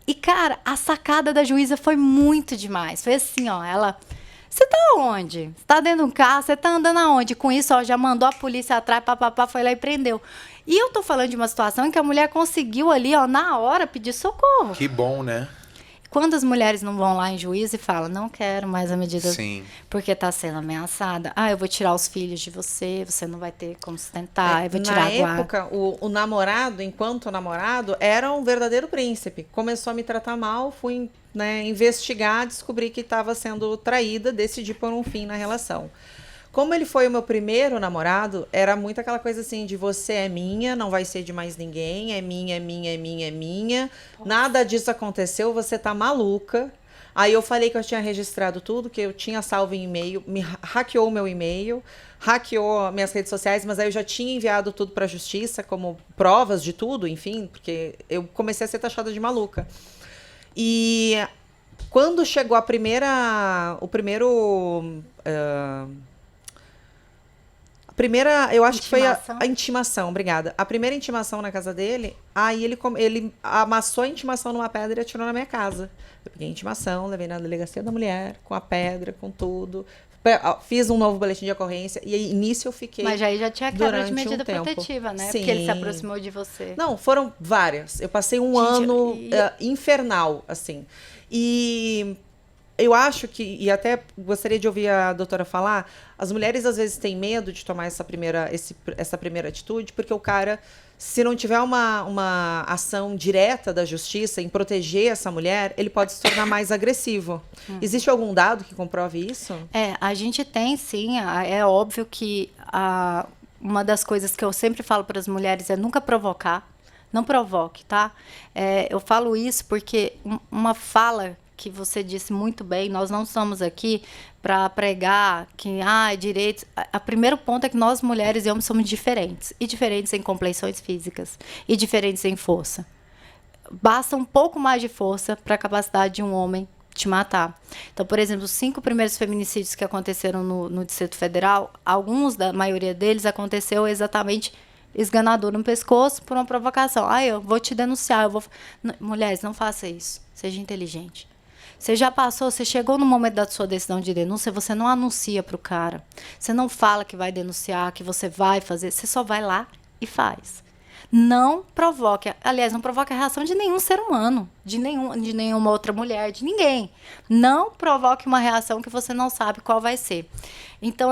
E, cara, a sacada da juíza foi muito demais. Foi assim, ó, ela... Você tá onde? Você tá dentro de um carro? Você tá andando aonde? Com isso, ó, já mandou a polícia atrás, papapá, foi lá e prendeu. E eu tô falando de uma situação em que a mulher conseguiu ali, ó, na hora, pedir socorro. Que bom, né? Quando as mulheres não vão lá em juízo e falam, não quero mais a medida Sim. porque tá sendo ameaçada. Eu vou tirar os filhos de você, você não vai ter como sustentar, eu vou tirar a guarda. Na época, o namorado, enquanto namorado, era um verdadeiro príncipe. Começou a me tratar mal, fui, né, investigar, descobri que estava sendo traída, decidi pôr um fim na relação. Como ele foi o meu primeiro namorado, era muito aquela coisa assim de você é minha, não vai ser de mais ninguém, é minha, é minha, é minha, é minha. Nada disso aconteceu, você tá maluca. Aí eu falei que eu tinha registrado tudo, que eu tinha salvo em e-mail, me hackeou o meu e-mail, hackeou minhas redes sociais, mas aí eu já tinha enviado tudo para a justiça como provas de tudo, enfim, porque eu comecei a ser taxada de maluca. E quando chegou eu acho que foi a intimação, obrigada. A primeira intimação na casa dele, aí ele amassou a intimação numa pedra e atirou na minha casa. Eu peguei a intimação, levei na delegacia da mulher, com a pedra, com tudo. Fiz um novo boletim de ocorrência e nisso eu fiquei. Mas aí já tinha quebra de medida tempo. protetiva, né? Sim. Porque ele se aproximou de você. Não, foram várias. Eu passei um ano infernal, assim. E eu acho que, e até gostaria de ouvir a doutora falar, as mulheres às vezes têm medo de tomar essa primeira atitude, porque o cara, se não tiver uma ação direta da justiça em proteger essa mulher, ele pode se tornar mais agressivo. Existe algum dado que comprove isso? A gente tem sim, é óbvio que uma das coisas que eu sempre falo para as mulheres é nunca provocar, não provoque, tá? Eu falo isso porque uma fala que você disse muito bem, nós não estamos aqui para pregar que direitos. O primeiro ponto é que nós, mulheres e homens, somos diferentes. E diferentes em complexões físicas. E diferentes em força. Basta um pouco mais de força para a capacidade de um homem te matar. Então, por exemplo, os 5 primeiros feminicídios que aconteceram no Distrito Federal, da maioria deles, aconteceu exatamente esganador no pescoço por uma provocação. Eu vou te denunciar. Mulheres, não faça isso. Seja inteligente. Você já passou, você chegou no momento da sua decisão de denúncia, você não anuncia para o cara. Você não fala que vai denunciar, que você vai fazer. Você só vai lá e faz. Não provoque. Aliás, não provoque a reação de nenhum ser humano, de nenhuma outra mulher, de ninguém. Não provoque uma reação que você não sabe qual vai ser. Então,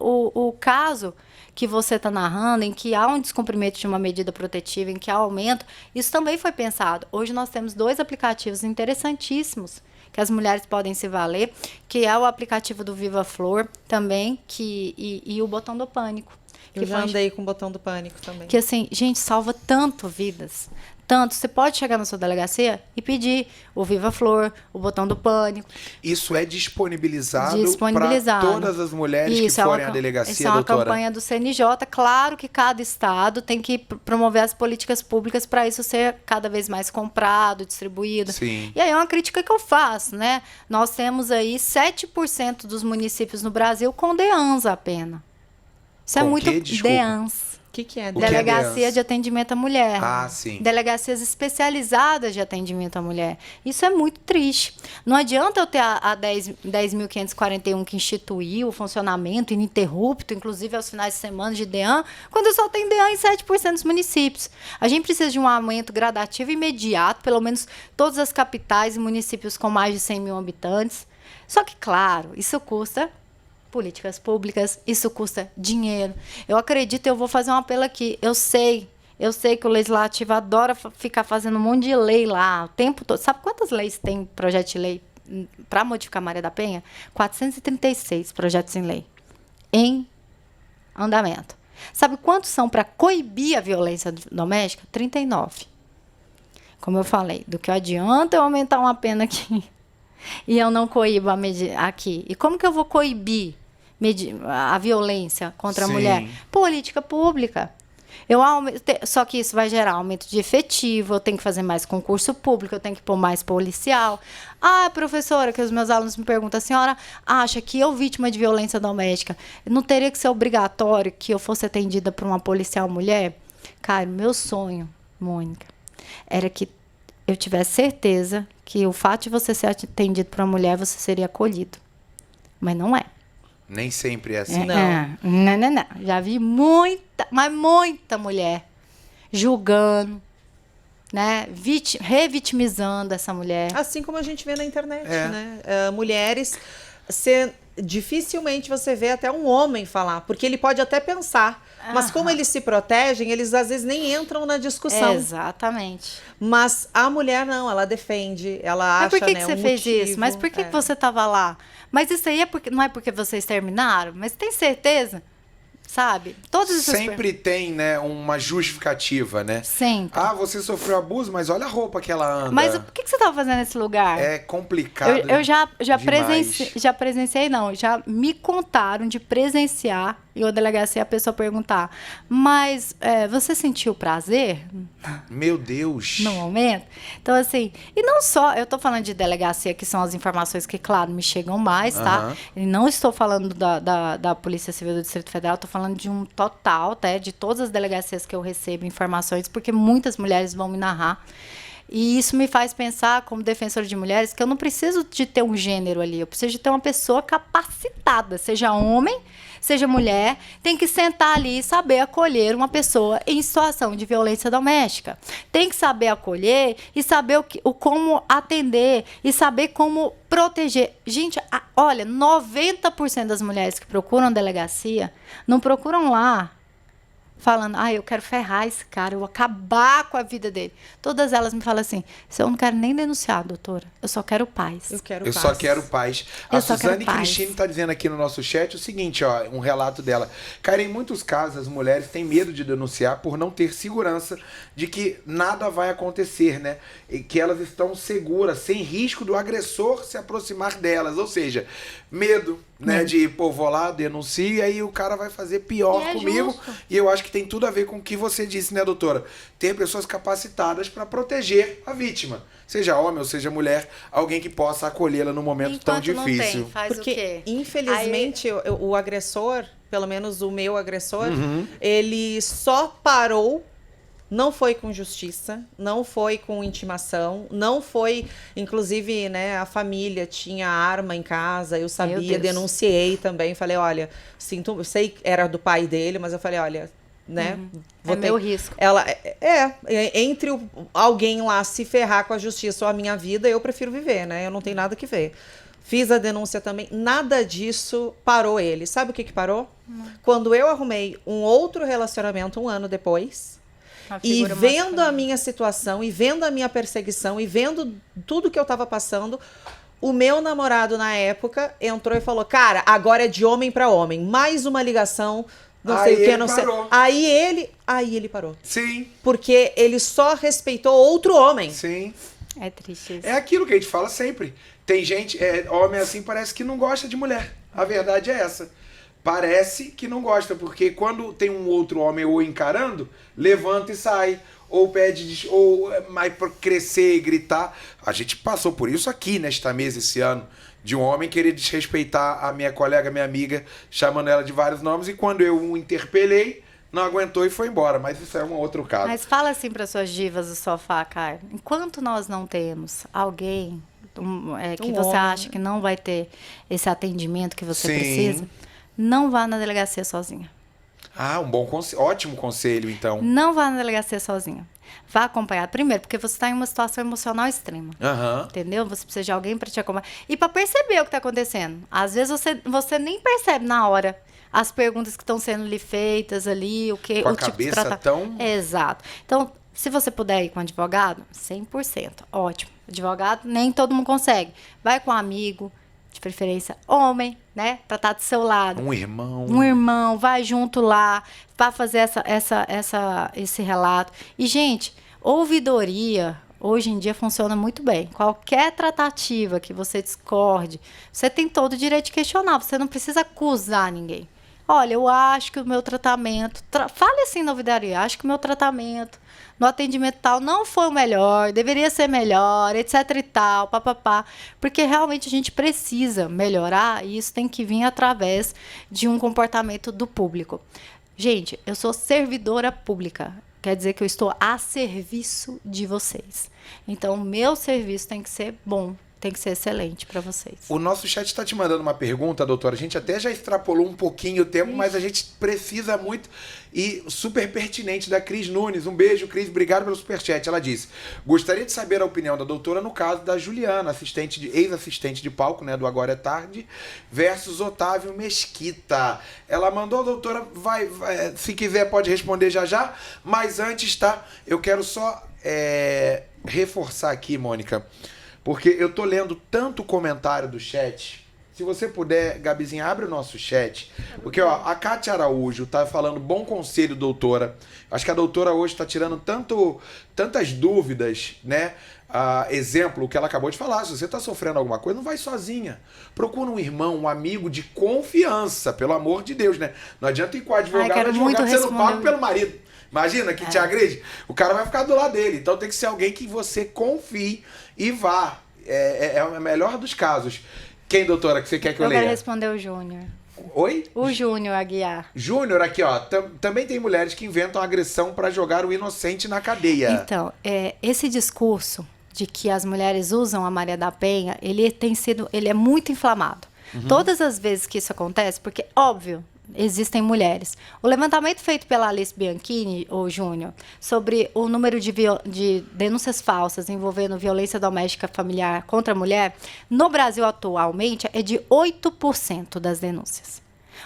o caso que você está narrando, em que há um descumprimento de uma medida protetiva, em que há aumento, isso também foi pensado. Hoje nós temos 2 aplicativos interessantíssimos que as mulheres podem se valer, que é o aplicativo do Viva Flor também, e o botão do pânico. Eu já andei com o botão do pânico também. Que assim, gente, salva tanto vidas. Tanto, você pode chegar na sua delegacia e pedir o Viva Flor, o botão do pânico. Isso é disponibilizado para todas as mulheres que forem à delegacia, isso é uma doutora? campanha do CNJ. Claro que cada estado tem que promover as políticas públicas para isso ser cada vez mais comprado, distribuído. Sim. E aí é uma crítica que eu faço, né? Nós temos aí 7% dos municípios no Brasil com DEANS apenas. Isso é muito DEANS. O que é? Delegacia de atendimento à mulher. Sim. Delegacias especializadas de atendimento à mulher. Isso é muito triste. Não adianta eu ter a 10.541 que instituiu o funcionamento ininterrupto, inclusive aos finais de semana de DEAN, quando eu só tenho DEAN em 7% dos municípios. A gente precisa de um aumento gradativo e imediato, pelo menos todas as capitais e municípios com mais de 100 mil habitantes. Só que, claro, isso custa políticas públicas, isso custa dinheiro. Eu acredito, eu vou fazer um apelo aqui. Eu sei Eu sei que o legislativo adora ficar fazendo um monte de lei lá o tempo todo. Sabe quantas leis tem projeto de lei para modificar a Maria da Penha? 436 projetos em lei em andamento. Sabe quantos são para coibir a violência doméstica? 39. Como eu falei, do que adianta eu aumentar uma pena aqui e eu não coíbo aqui? E como que eu vou coibir a violência contra a mulher? Política pública. Só que isso vai gerar aumento de efetivo, eu tenho que fazer mais concurso público, eu tenho que pôr mais policial. Ah, professora, que os meus alunos me perguntam, a senhora acha que eu, vítima de violência doméstica, não teria que ser obrigatório que eu fosse atendida por uma policial mulher? Cara, meu sonho, Mônica, era que eu tivesse certeza que o fato de você ser atendido por uma mulher, você seria acolhido. Mas não é. Nem sempre é assim. Não. Já vi muita, mas muita mulher julgando, né? Revitimizando essa mulher. Assim como a gente vê na internet, né? Mulheres, dificilmente você vê até um homem falar, porque ele pode até pensar, mas como eles se protegem, eles às vezes nem entram na discussão. Exatamente. Mas a mulher não, ela defende, ela acha, mas por que né, você fez isso? Mas por que você estava lá? Mas isso aí não é porque vocês terminaram? Mas tem certeza? Sabe? Sempre tem, né, uma justificativa, né? Sempre. Ah, você sofreu abuso, mas olha a roupa que ela anda. Mas por que você estava fazendo nesse lugar? É complicado. Eu já presenciei, já me contaram de presenciar em uma delegacia a pessoa perguntar, mas você sentiu prazer? Meu Deus. No momento? Então, assim, e não só, eu tô falando de delegacia, que são as informações que, claro, me chegam mais, tá? E não estou falando da Polícia Civil do Distrito Federal, estou falando de um total, tá? De todas as delegacias que eu recebo informações, porque muitas mulheres vão me narrar. E isso me faz pensar, como defensora de mulheres, que eu não preciso de ter um gênero ali, eu preciso de ter uma pessoa capacitada, seja homem, seja mulher, tem que sentar ali e saber acolher uma pessoa em situação de violência doméstica. Tem que saber acolher e saber como atender e saber como proteger. Gente, olha, 90% das mulheres que procuram delegacia não procuram lá falando, eu quero ferrar esse cara, eu vou acabar com a vida dele. Todas elas me falam assim, eu não quero nem denunciar, doutora, eu só quero paz. Eu só quero paz. A Suzane Cristine está dizendo aqui no nosso chat o seguinte, ó, um relato dela. Cara, em muitos casos, as mulheres têm medo de denunciar por não ter segurança de que nada vai acontecer, né? E que elas estão seguras, sem risco do agressor se aproximar delas. Ou seja, medo, né, de, vou lá, denuncio, e aí o cara vai fazer pior comigo. Justo. E eu acho que tem tudo a ver com o que você disse, né, doutora? Ter pessoas capacitadas para proteger a vítima. Seja homem ou seja mulher, alguém que possa acolhê-la num momento tão difícil. Não tem, faz porque, o quê? Infelizmente, o agressor, pelo menos o meu agressor, ele só parou. Não foi com justiça, não foi com intimação, não foi... Inclusive, né, a família tinha arma em casa, eu sabia, denunciei também. Falei, olha, sei que era do pai dele, mas eu falei, olha, né... meu risco. Entre alguém lá se ferrar com a justiça ou a minha vida, eu prefiro viver, né? Eu não tenho nada que ver. Fiz a denúncia também, nada disso parou ele. Sabe o que parou? Quando eu arrumei um outro relacionamento 1 ano depois... E vendo a minha situação, e vendo a minha perseguição, e vendo tudo que eu tava passando, o meu namorado na época entrou e falou, cara, agora é de homem para homem. Mais uma ligação, não sei o que, não sei. Aí ele parou. Sim. Porque ele só respeitou outro homem. Sim. É triste isso. É aquilo que a gente fala sempre. Tem gente, homem assim, parece que não gosta de mulher. A verdade é essa. Parece que não gosta, porque quando tem um outro homem ou encarando, levanta e sai, ou pede, ou mais para crescer e gritar. A gente passou por isso aqui nesta mesa esse ano, de um homem querer desrespeitar a minha colega, minha amiga, chamando ela de vários nomes, e quando eu o interpelei, não aguentou e foi embora. Mas isso é um outro caso. Mas fala assim para suas divas do sofá, Caio. Enquanto nós não temos alguém que você acha que não vai ter esse atendimento que você precisa, não vá na delegacia sozinha. Ótimo conselho, então. Não vá na delegacia sozinha. Vá acompanhar. Primeiro, porque você está em uma situação emocional extrema. Entendeu? Você precisa de alguém para te acompanhar. E para perceber o que está acontecendo. Às vezes você nem percebe na hora. as perguntas que estão sendo lhe feitas ali, o que Com a o tipo de cabeça tão... Exato. Então, se você puder ir com advogado, 100%, ótimo. Advogado, nem todo mundo consegue. Vai com um amigo, de preferência homem, né? Pra estar do seu lado. Um irmão. Um irmão, vai junto lá, para fazer esse relato. E, gente, ouvidoria hoje em dia funciona muito bem. Qualquer tratativa que você discorde, você tem todo o direito de questionar. Você não precisa acusar ninguém. Olha, eu acho que o meu tratamento... Fale assim na ouvidoria. Acho que o meu tratamento no atendimento tal não foi o melhor, deveria ser melhor, etc e tal, papapá. Porque realmente a gente precisa melhorar e isso tem que vir através de um comportamento do público. Gente, eu sou servidora pública. Quer dizer que eu estou a serviço de vocês. Então, o meu serviço tem que ser bom, tem que ser excelente para vocês. O nosso chat está te mandando uma pergunta, doutora. A gente até já extrapolou um pouquinho o tempo, mas a gente precisa muito. E super pertinente, da Cris Nunes. Um beijo, Cris. Obrigado pelo superchat. Ela disse: gostaria de saber a opinião da doutora no caso da Juliana, ex-assistente de palco, né, do Agora é Tarde, versus Otávio Mesquita. Ela mandou, doutora, vai, se quiser pode responder já. Mas antes, tá? Eu quero só reforçar aqui, Mônica, porque eu tô lendo tanto comentário do chat. Se você puder, Gabizinha, abre o nosso chat. Porque, ó, a Kátia Araújo tá falando bom conselho, doutora. Acho que a doutora hoje tá tirando tantas dúvidas, né? Exemplo, o que ela acabou de falar. Se você tá sofrendo alguma coisa, não vai sozinha. Procura um irmão, um amigo de confiança, pelo amor de Deus, né? Não adianta ir com o advogado sendo pago pelo marido. Imagina que te agride. O cara vai ficar do lado dele. Então tem que ser alguém que você confie e vá. É o melhor dos casos. Quem, doutora, que você quer que eu leia? Eu quero responder o Júnior. Oi? O Júnior Aguiar. Júnior, aqui, ó. Também tem mulheres que inventam agressão para jogar o inocente na cadeia. Então, esse discurso de que as mulheres usam a Maria da Penha, ele é muito inflamado. Todas as vezes que isso acontece, porque, óbvio, existem mulheres. O levantamento feito pela Alice Bianchini, o Júnior, sobre o número de denúncias falsas envolvendo violência doméstica familiar contra a mulher, no Brasil atualmente é de 8% das denúncias.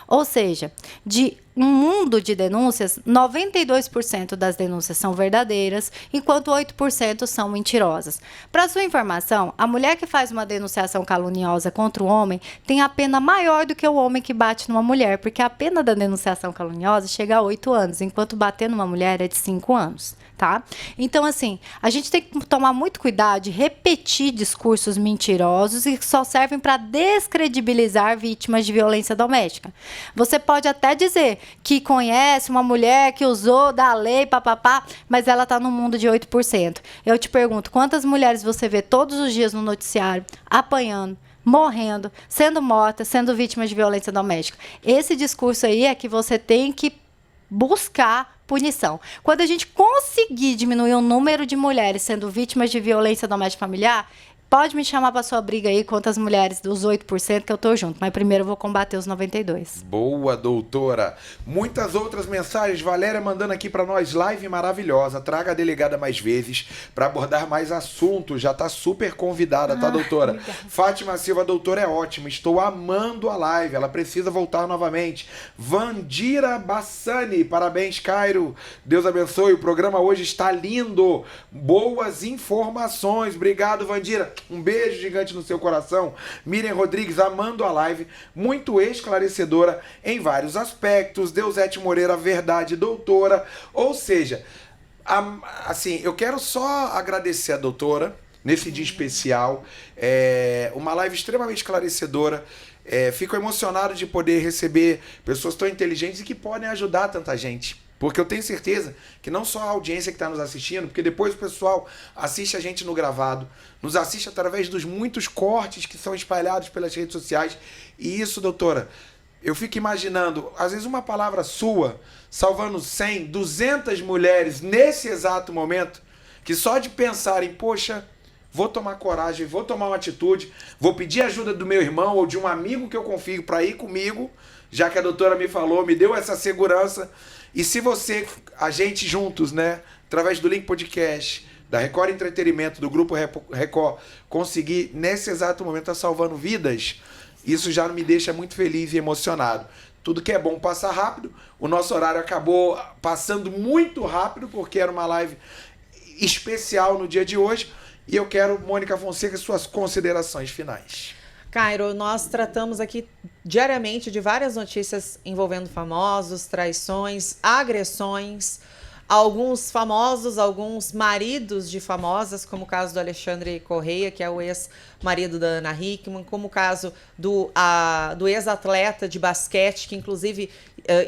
Ou seja, de um mundo de denúncias, 92% das denúncias são verdadeiras, enquanto 8% são mentirosas. Para sua informação, a mulher que faz uma denunciação caluniosa contra o homem tem a pena maior do que o homem que bate numa mulher, porque a pena da denunciação caluniosa chega a 8 anos, enquanto bater numa mulher é de 5 anos. Tá? Então, assim, a gente tem que tomar muito cuidado de repetir discursos mentirosos e que só servem para descredibilizar vítimas de violência doméstica. Você pode até dizer que conhece uma mulher que usou da lei, papapá, mas ela está no mundo de 8%. Eu te pergunto, quantas mulheres você vê todos os dias no noticiário apanhando, morrendo, sendo mortas, sendo vítimas de violência doméstica? Esse discurso aí é que você tem que buscar punição. Quando a gente conseguir diminuir o número de mulheres sendo vítimas de violência doméstica familiar, pode me chamar para sua briga aí contra as mulheres dos 8%, que eu tô junto. Mas primeiro eu vou combater os 92%. Boa, doutora. Muitas outras mensagens. Valéria mandando aqui para nós, live maravilhosa. Traga a delegada mais vezes para abordar mais assuntos. Já tá super convidada, tá, doutora? Obrigada. Fátima Silva, doutora, é ótima. Estou amando a live. Ela precisa voltar novamente. Vandira Bassani, parabéns, Cairo. Deus abençoe. O programa hoje está lindo. Boas informações. Obrigado, Vandira. Um beijo gigante no seu coração. Miriam Rodrigues, amando a live, muito esclarecedora em vários aspectos. Deusete Moreira, verdade, doutora. Ou seja, assim, eu quero só agradecer a doutora nesse dia especial. Uma live extremamente esclarecedora. Fico emocionado de poder receber pessoas tão inteligentes e que podem ajudar tanta gente. Porque eu tenho certeza que não só a audiência que está nos assistindo, porque depois o pessoal assiste a gente no gravado, nos assiste através dos muitos cortes que são espalhados pelas redes sociais. E isso, doutora, eu fico imaginando, às vezes uma palavra sua, salvando 100, 200 mulheres nesse exato momento, que só de pensarem, poxa, vou tomar coragem, vou tomar uma atitude, vou pedir ajuda do meu irmão ou de um amigo que eu confio para ir comigo, já que a doutora me falou, me deu essa segurança. E se você, a gente juntos, né, através do Link Podcast, da Record Entretenimento, do Grupo Record, conseguir, nesse exato momento, estar salvando vidas, Isso já me deixa muito feliz e emocionado. Tudo que é bom passa rápido. O nosso horário acabou passando muito rápido, porque era uma live especial no dia de hoje. E eu quero, Mônica Fonseca, suas considerações finais. Cairo, nós tratamos aqui diariamente de várias notícias envolvendo famosos, traições, agressões. Alguns famosos, alguns maridos de famosas, como o caso do Alexandre Correia, que é o ex-marido da Ana Hickman, como o caso do ex-atleta de basquete, que inclusive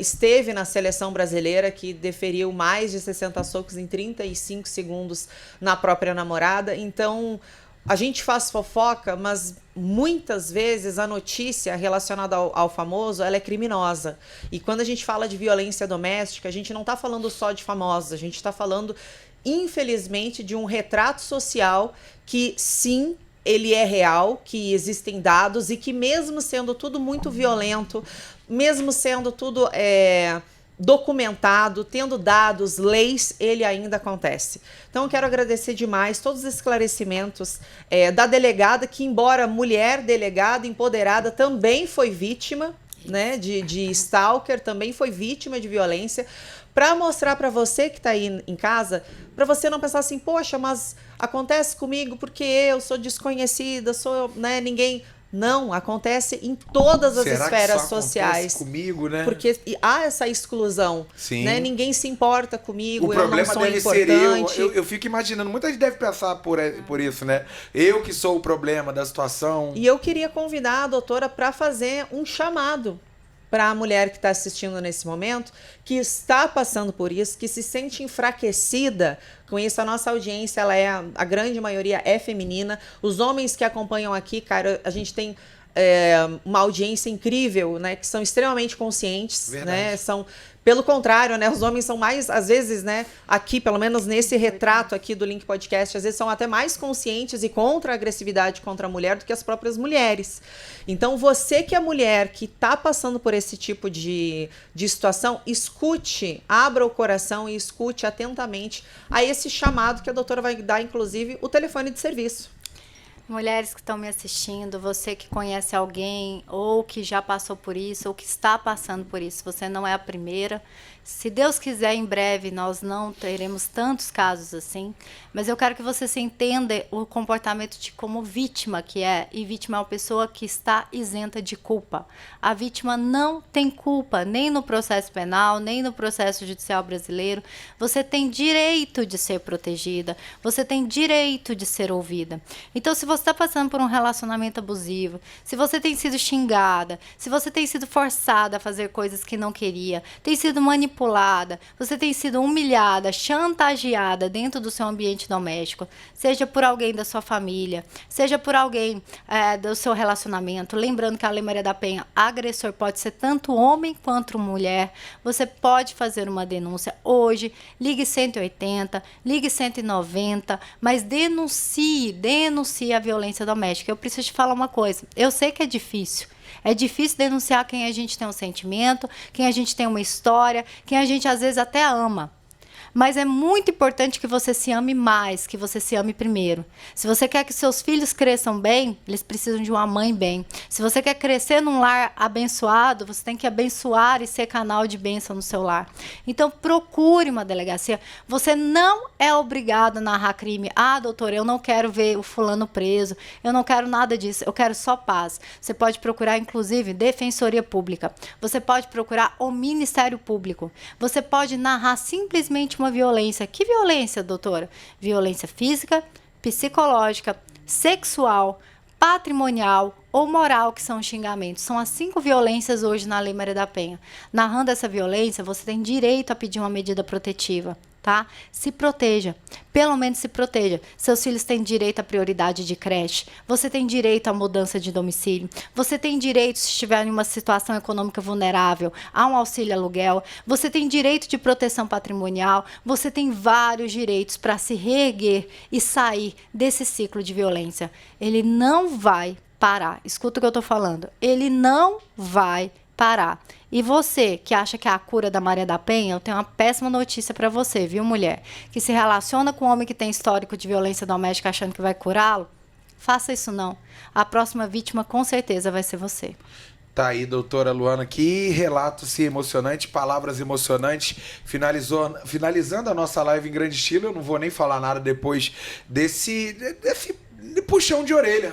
esteve na seleção brasileira, que deferiu mais de 60 socos em 35 segundos na própria namorada. Então, a gente faz fofoca, mas muitas vezes a notícia relacionada ao famoso, ela é criminosa. E quando a gente fala de violência doméstica, a gente não está falando só de famosos, a gente está falando, infelizmente, de um retrato social que, sim, ele é real, que existem dados e que mesmo sendo tudo muito violento, mesmo sendo tudo documentado, tendo dados, leis, ele ainda acontece. Então, eu quero agradecer demais todos os esclarecimentos da delegada, que embora mulher delegada, empoderada, também foi vítima, né, de stalker, também foi vítima de violência, para mostrar para você que está aí em casa, para você não pensar assim, poxa, mas acontece comigo porque eu sou desconhecida, ninguém... Não, acontece em todas as esferas sociais. Comigo, né? Porque há essa exclusão. Sim. Né? Ninguém se importa comigo, o eu problema não sou deve importante. ser eu fico imaginando, muita gente deve passar por isso, né? Eu que sou o problema da situação. E eu queria convidar a doutora para fazer um chamado para a mulher que está assistindo nesse momento, que está passando por isso, que se sente enfraquecida com isso. A nossa audiência, a grande maioria é feminina. Os homens que acompanham aqui, cara, a gente tem uma audiência incrível, né, que são extremamente conscientes, né, pelo contrário, né, os homens são mais, às vezes, né, aqui, pelo menos nesse retrato aqui do Link Podcast, às vezes são até mais conscientes e contra a agressividade contra a mulher do que as próprias mulheres. Então, você que é mulher, que está passando por esse tipo de situação, escute, abra o coração e escute atentamente a esse chamado que a doutora vai dar, inclusive, o telefone de serviço. Mulheres que estão me assistindo, você que conhece alguém ou que já passou por isso ou que está passando por isso, você não é a primeira. Se Deus quiser, em breve nós não teremos tantos casos assim, mas eu quero que você se entenda o comportamento de como vítima que é, e vítima é uma pessoa que está isenta de culpa. A vítima não tem culpa, nem no processo penal, nem no processo judicial brasileiro. Você tem direito de ser protegida, você tem direito de ser ouvida. Então, se você está passando por um relacionamento abusivo, se você tem sido xingada, se você tem sido forçada a fazer coisas que não queria, tem sido manipulada, você tem sido humilhada, chantageada dentro do seu ambiente doméstico, seja por alguém da sua família, seja por alguém do seu relacionamento, lembrando que a Lei Maria da Penha, agressor pode ser tanto homem quanto mulher, você pode fazer uma denúncia hoje, ligue 180, ligue 190, mas denuncie a violência doméstica. Eu preciso te falar uma coisa, eu sei que é difícil denunciar quem a gente tem um sentimento, quem a gente tem uma história, quem a gente às vezes até ama. Mas é muito importante que você se ame mais, que você se ame primeiro. Se você quer que seus filhos cresçam bem, eles precisam de uma mãe bem. Se você quer crescer num lar abençoado, você tem que abençoar e ser canal de bênção no seu lar. Então, procure uma delegacia. Você não é obrigado a narrar crime. Ah, doutora, eu não quero ver o fulano preso. Eu não quero nada disso. Eu quero só paz. Você pode procurar, inclusive, Defensoria Pública. Você pode procurar o Ministério Público. Você pode narrar simplesmente uma violência. Que violência, doutora? Violência física, psicológica, sexual, patrimonial ou moral, que são os xingamentos. São as 5 violências hoje na Lei Maria da Penha. Narrando essa violência, você tem direito a pedir uma medida protetiva, tá? Se proteja. Pelo menos se proteja. Seus filhos têm direito à prioridade de creche. Você tem direito à mudança de domicílio. Você tem direito, se estiver em uma situação econômica vulnerável, a um auxílio aluguel. Você tem direito de proteção patrimonial. Você tem vários direitos para se reerguer e sair desse ciclo de violência. Ele não vai parar. Escuta o que eu estou falando. Ele não vai parar. E você que acha que é a cura da Maria da Penha, eu tenho uma péssima notícia para você, viu, mulher? Que se relaciona com um homem que tem histórico de violência doméstica achando que vai curá-lo, faça isso não. A próxima vítima com certeza vai ser você. Tá aí, doutora Luana, que relato emocionante, palavras emocionantes, finalizando a nossa live em grande estilo. Eu não vou nem falar nada depois desse puxão de orelha.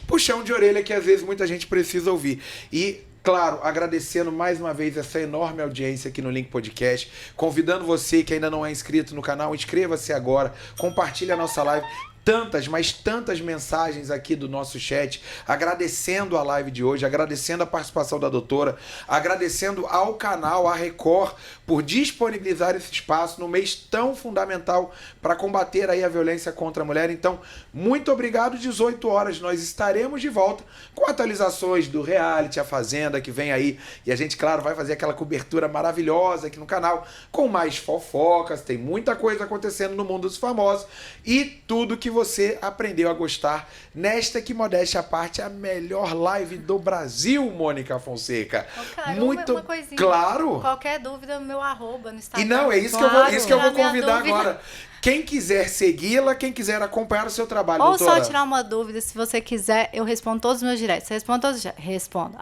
Puxão de orelha que às vezes muita gente precisa ouvir. E, claro, agradecendo mais uma vez essa enorme audiência aqui no Link Podcast, convidando você que ainda não é inscrito no canal, inscreva-se agora, compartilhe a nossa live. Tantas, mas tantas mensagens aqui do nosso chat, agradecendo a live de hoje, agradecendo a participação da doutora, agradecendo ao canal, à Record, por disponibilizar esse espaço no mês tão fundamental para combater aí a violência contra a mulher. Então, muito obrigado. 18 horas nós estaremos de volta com atualizações do reality, a Fazenda, que vem aí. E a gente, claro, vai fazer aquela cobertura maravilhosa aqui no canal, com mais fofocas, tem muita coisa acontecendo no mundo dos famosos e tudo que você aprendeu a gostar nesta, que modéstia à parte, a melhor live do Brasil, Mônica Fonseca. Cara, muito uma coisinha. Claro. Qualquer dúvida, meu @no Instagram. E não, é isso, claro, que eu vou minha convidar dúvida. agora. Quem quiser segui-la, quem quiser acompanhar o seu trabalho, Ou doutora. só tirar uma dúvida, se você quiser, eu respondo todos os meus diretos. Você responde todos os diretos? Respondo.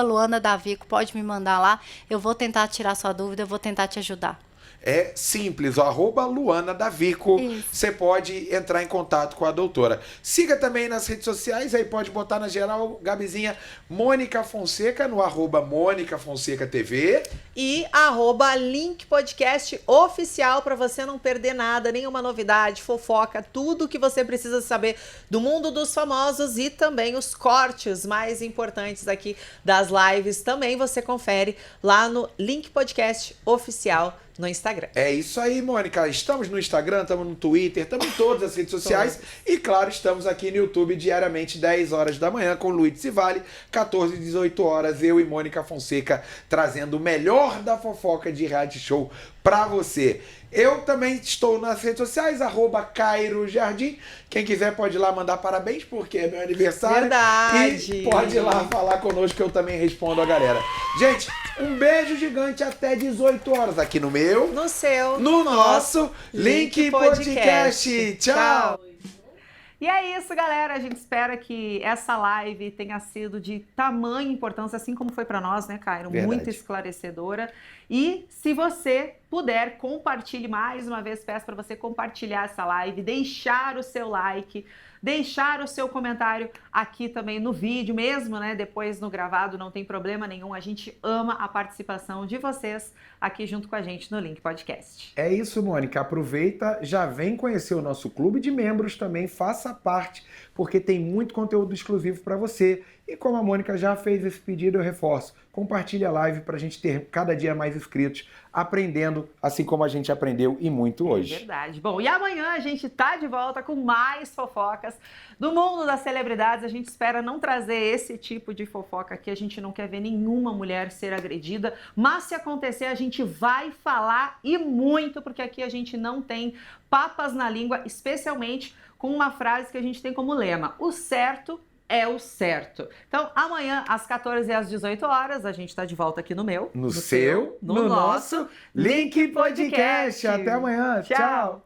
@Luana Davico, pode me mandar lá. Eu vou tentar tirar sua dúvida, eu vou tentar te ajudar. É simples, o @Luana Davico. Você pode entrar em contato com a doutora. Siga também nas redes sociais, aí pode botar na geral, Gabizinha, Mônica Fonseca, no @Mônica Fonseca TV. E @Link Podcast Oficial, para você não perder nada, nenhuma novidade, fofoca, tudo que você precisa saber do mundo dos famosos e também os cortes mais importantes aqui das lives. Também você confere lá no Link Podcast Oficial no Instagram. É isso aí, Mônica. Estamos no Instagram, estamos no Twitter, estamos em todas as redes sociais. E, claro, estamos aqui no YouTube diariamente, 10 horas da manhã, com Luiz Civale, 14 e 18 horas, eu e Mônica Fonseca, trazendo o melhor da fofoca de reality show pra você. Eu também estou nas redes sociais, @Cairo Jardim. Quem quiser pode ir lá mandar parabéns, porque é meu aniversário. Verdade. E pode ir lá falar conosco que eu também respondo a galera. Gente, um beijo gigante até 18 horas aqui no meu, No seu, no nosso Link Podcast. Tchau! E é isso, galera. A gente espera que essa live tenha sido de tamanha importância, assim como foi para nós, né, Cairo? Verdade. Muito esclarecedora. E se você puder, compartilhe mais uma vez. Peço para você compartilhar essa live, deixar o seu like, deixar o seu comentário aqui também no vídeo mesmo, né? Depois no gravado, não tem problema nenhum. A gente ama a participação de vocês aqui junto com a gente no Link Podcast. É isso, Mônica. Aproveita, já vem conhecer o nosso clube de membros também, faça parte, porque tem muito conteúdo exclusivo para você. E como a Mônica já fez esse pedido, eu reforço. Compartilhe a live para a gente ter cada dia mais inscritos, aprendendo assim como a gente aprendeu e muito hoje. É verdade. Bom, e amanhã a gente tá de volta com mais fofocas do mundo das celebridades. A gente espera não trazer esse tipo de fofoca aqui. A gente não quer ver nenhuma mulher ser agredida, mas se acontecer a gente vai falar e muito, porque aqui a gente não tem papas na língua, especialmente com uma frase que a gente tem como lema: o certo é o certo. Então, amanhã, às 14 e às 18 horas, a gente está de volta aqui no meu, No seu, no nosso Link Podcast. Até amanhã. Tchau.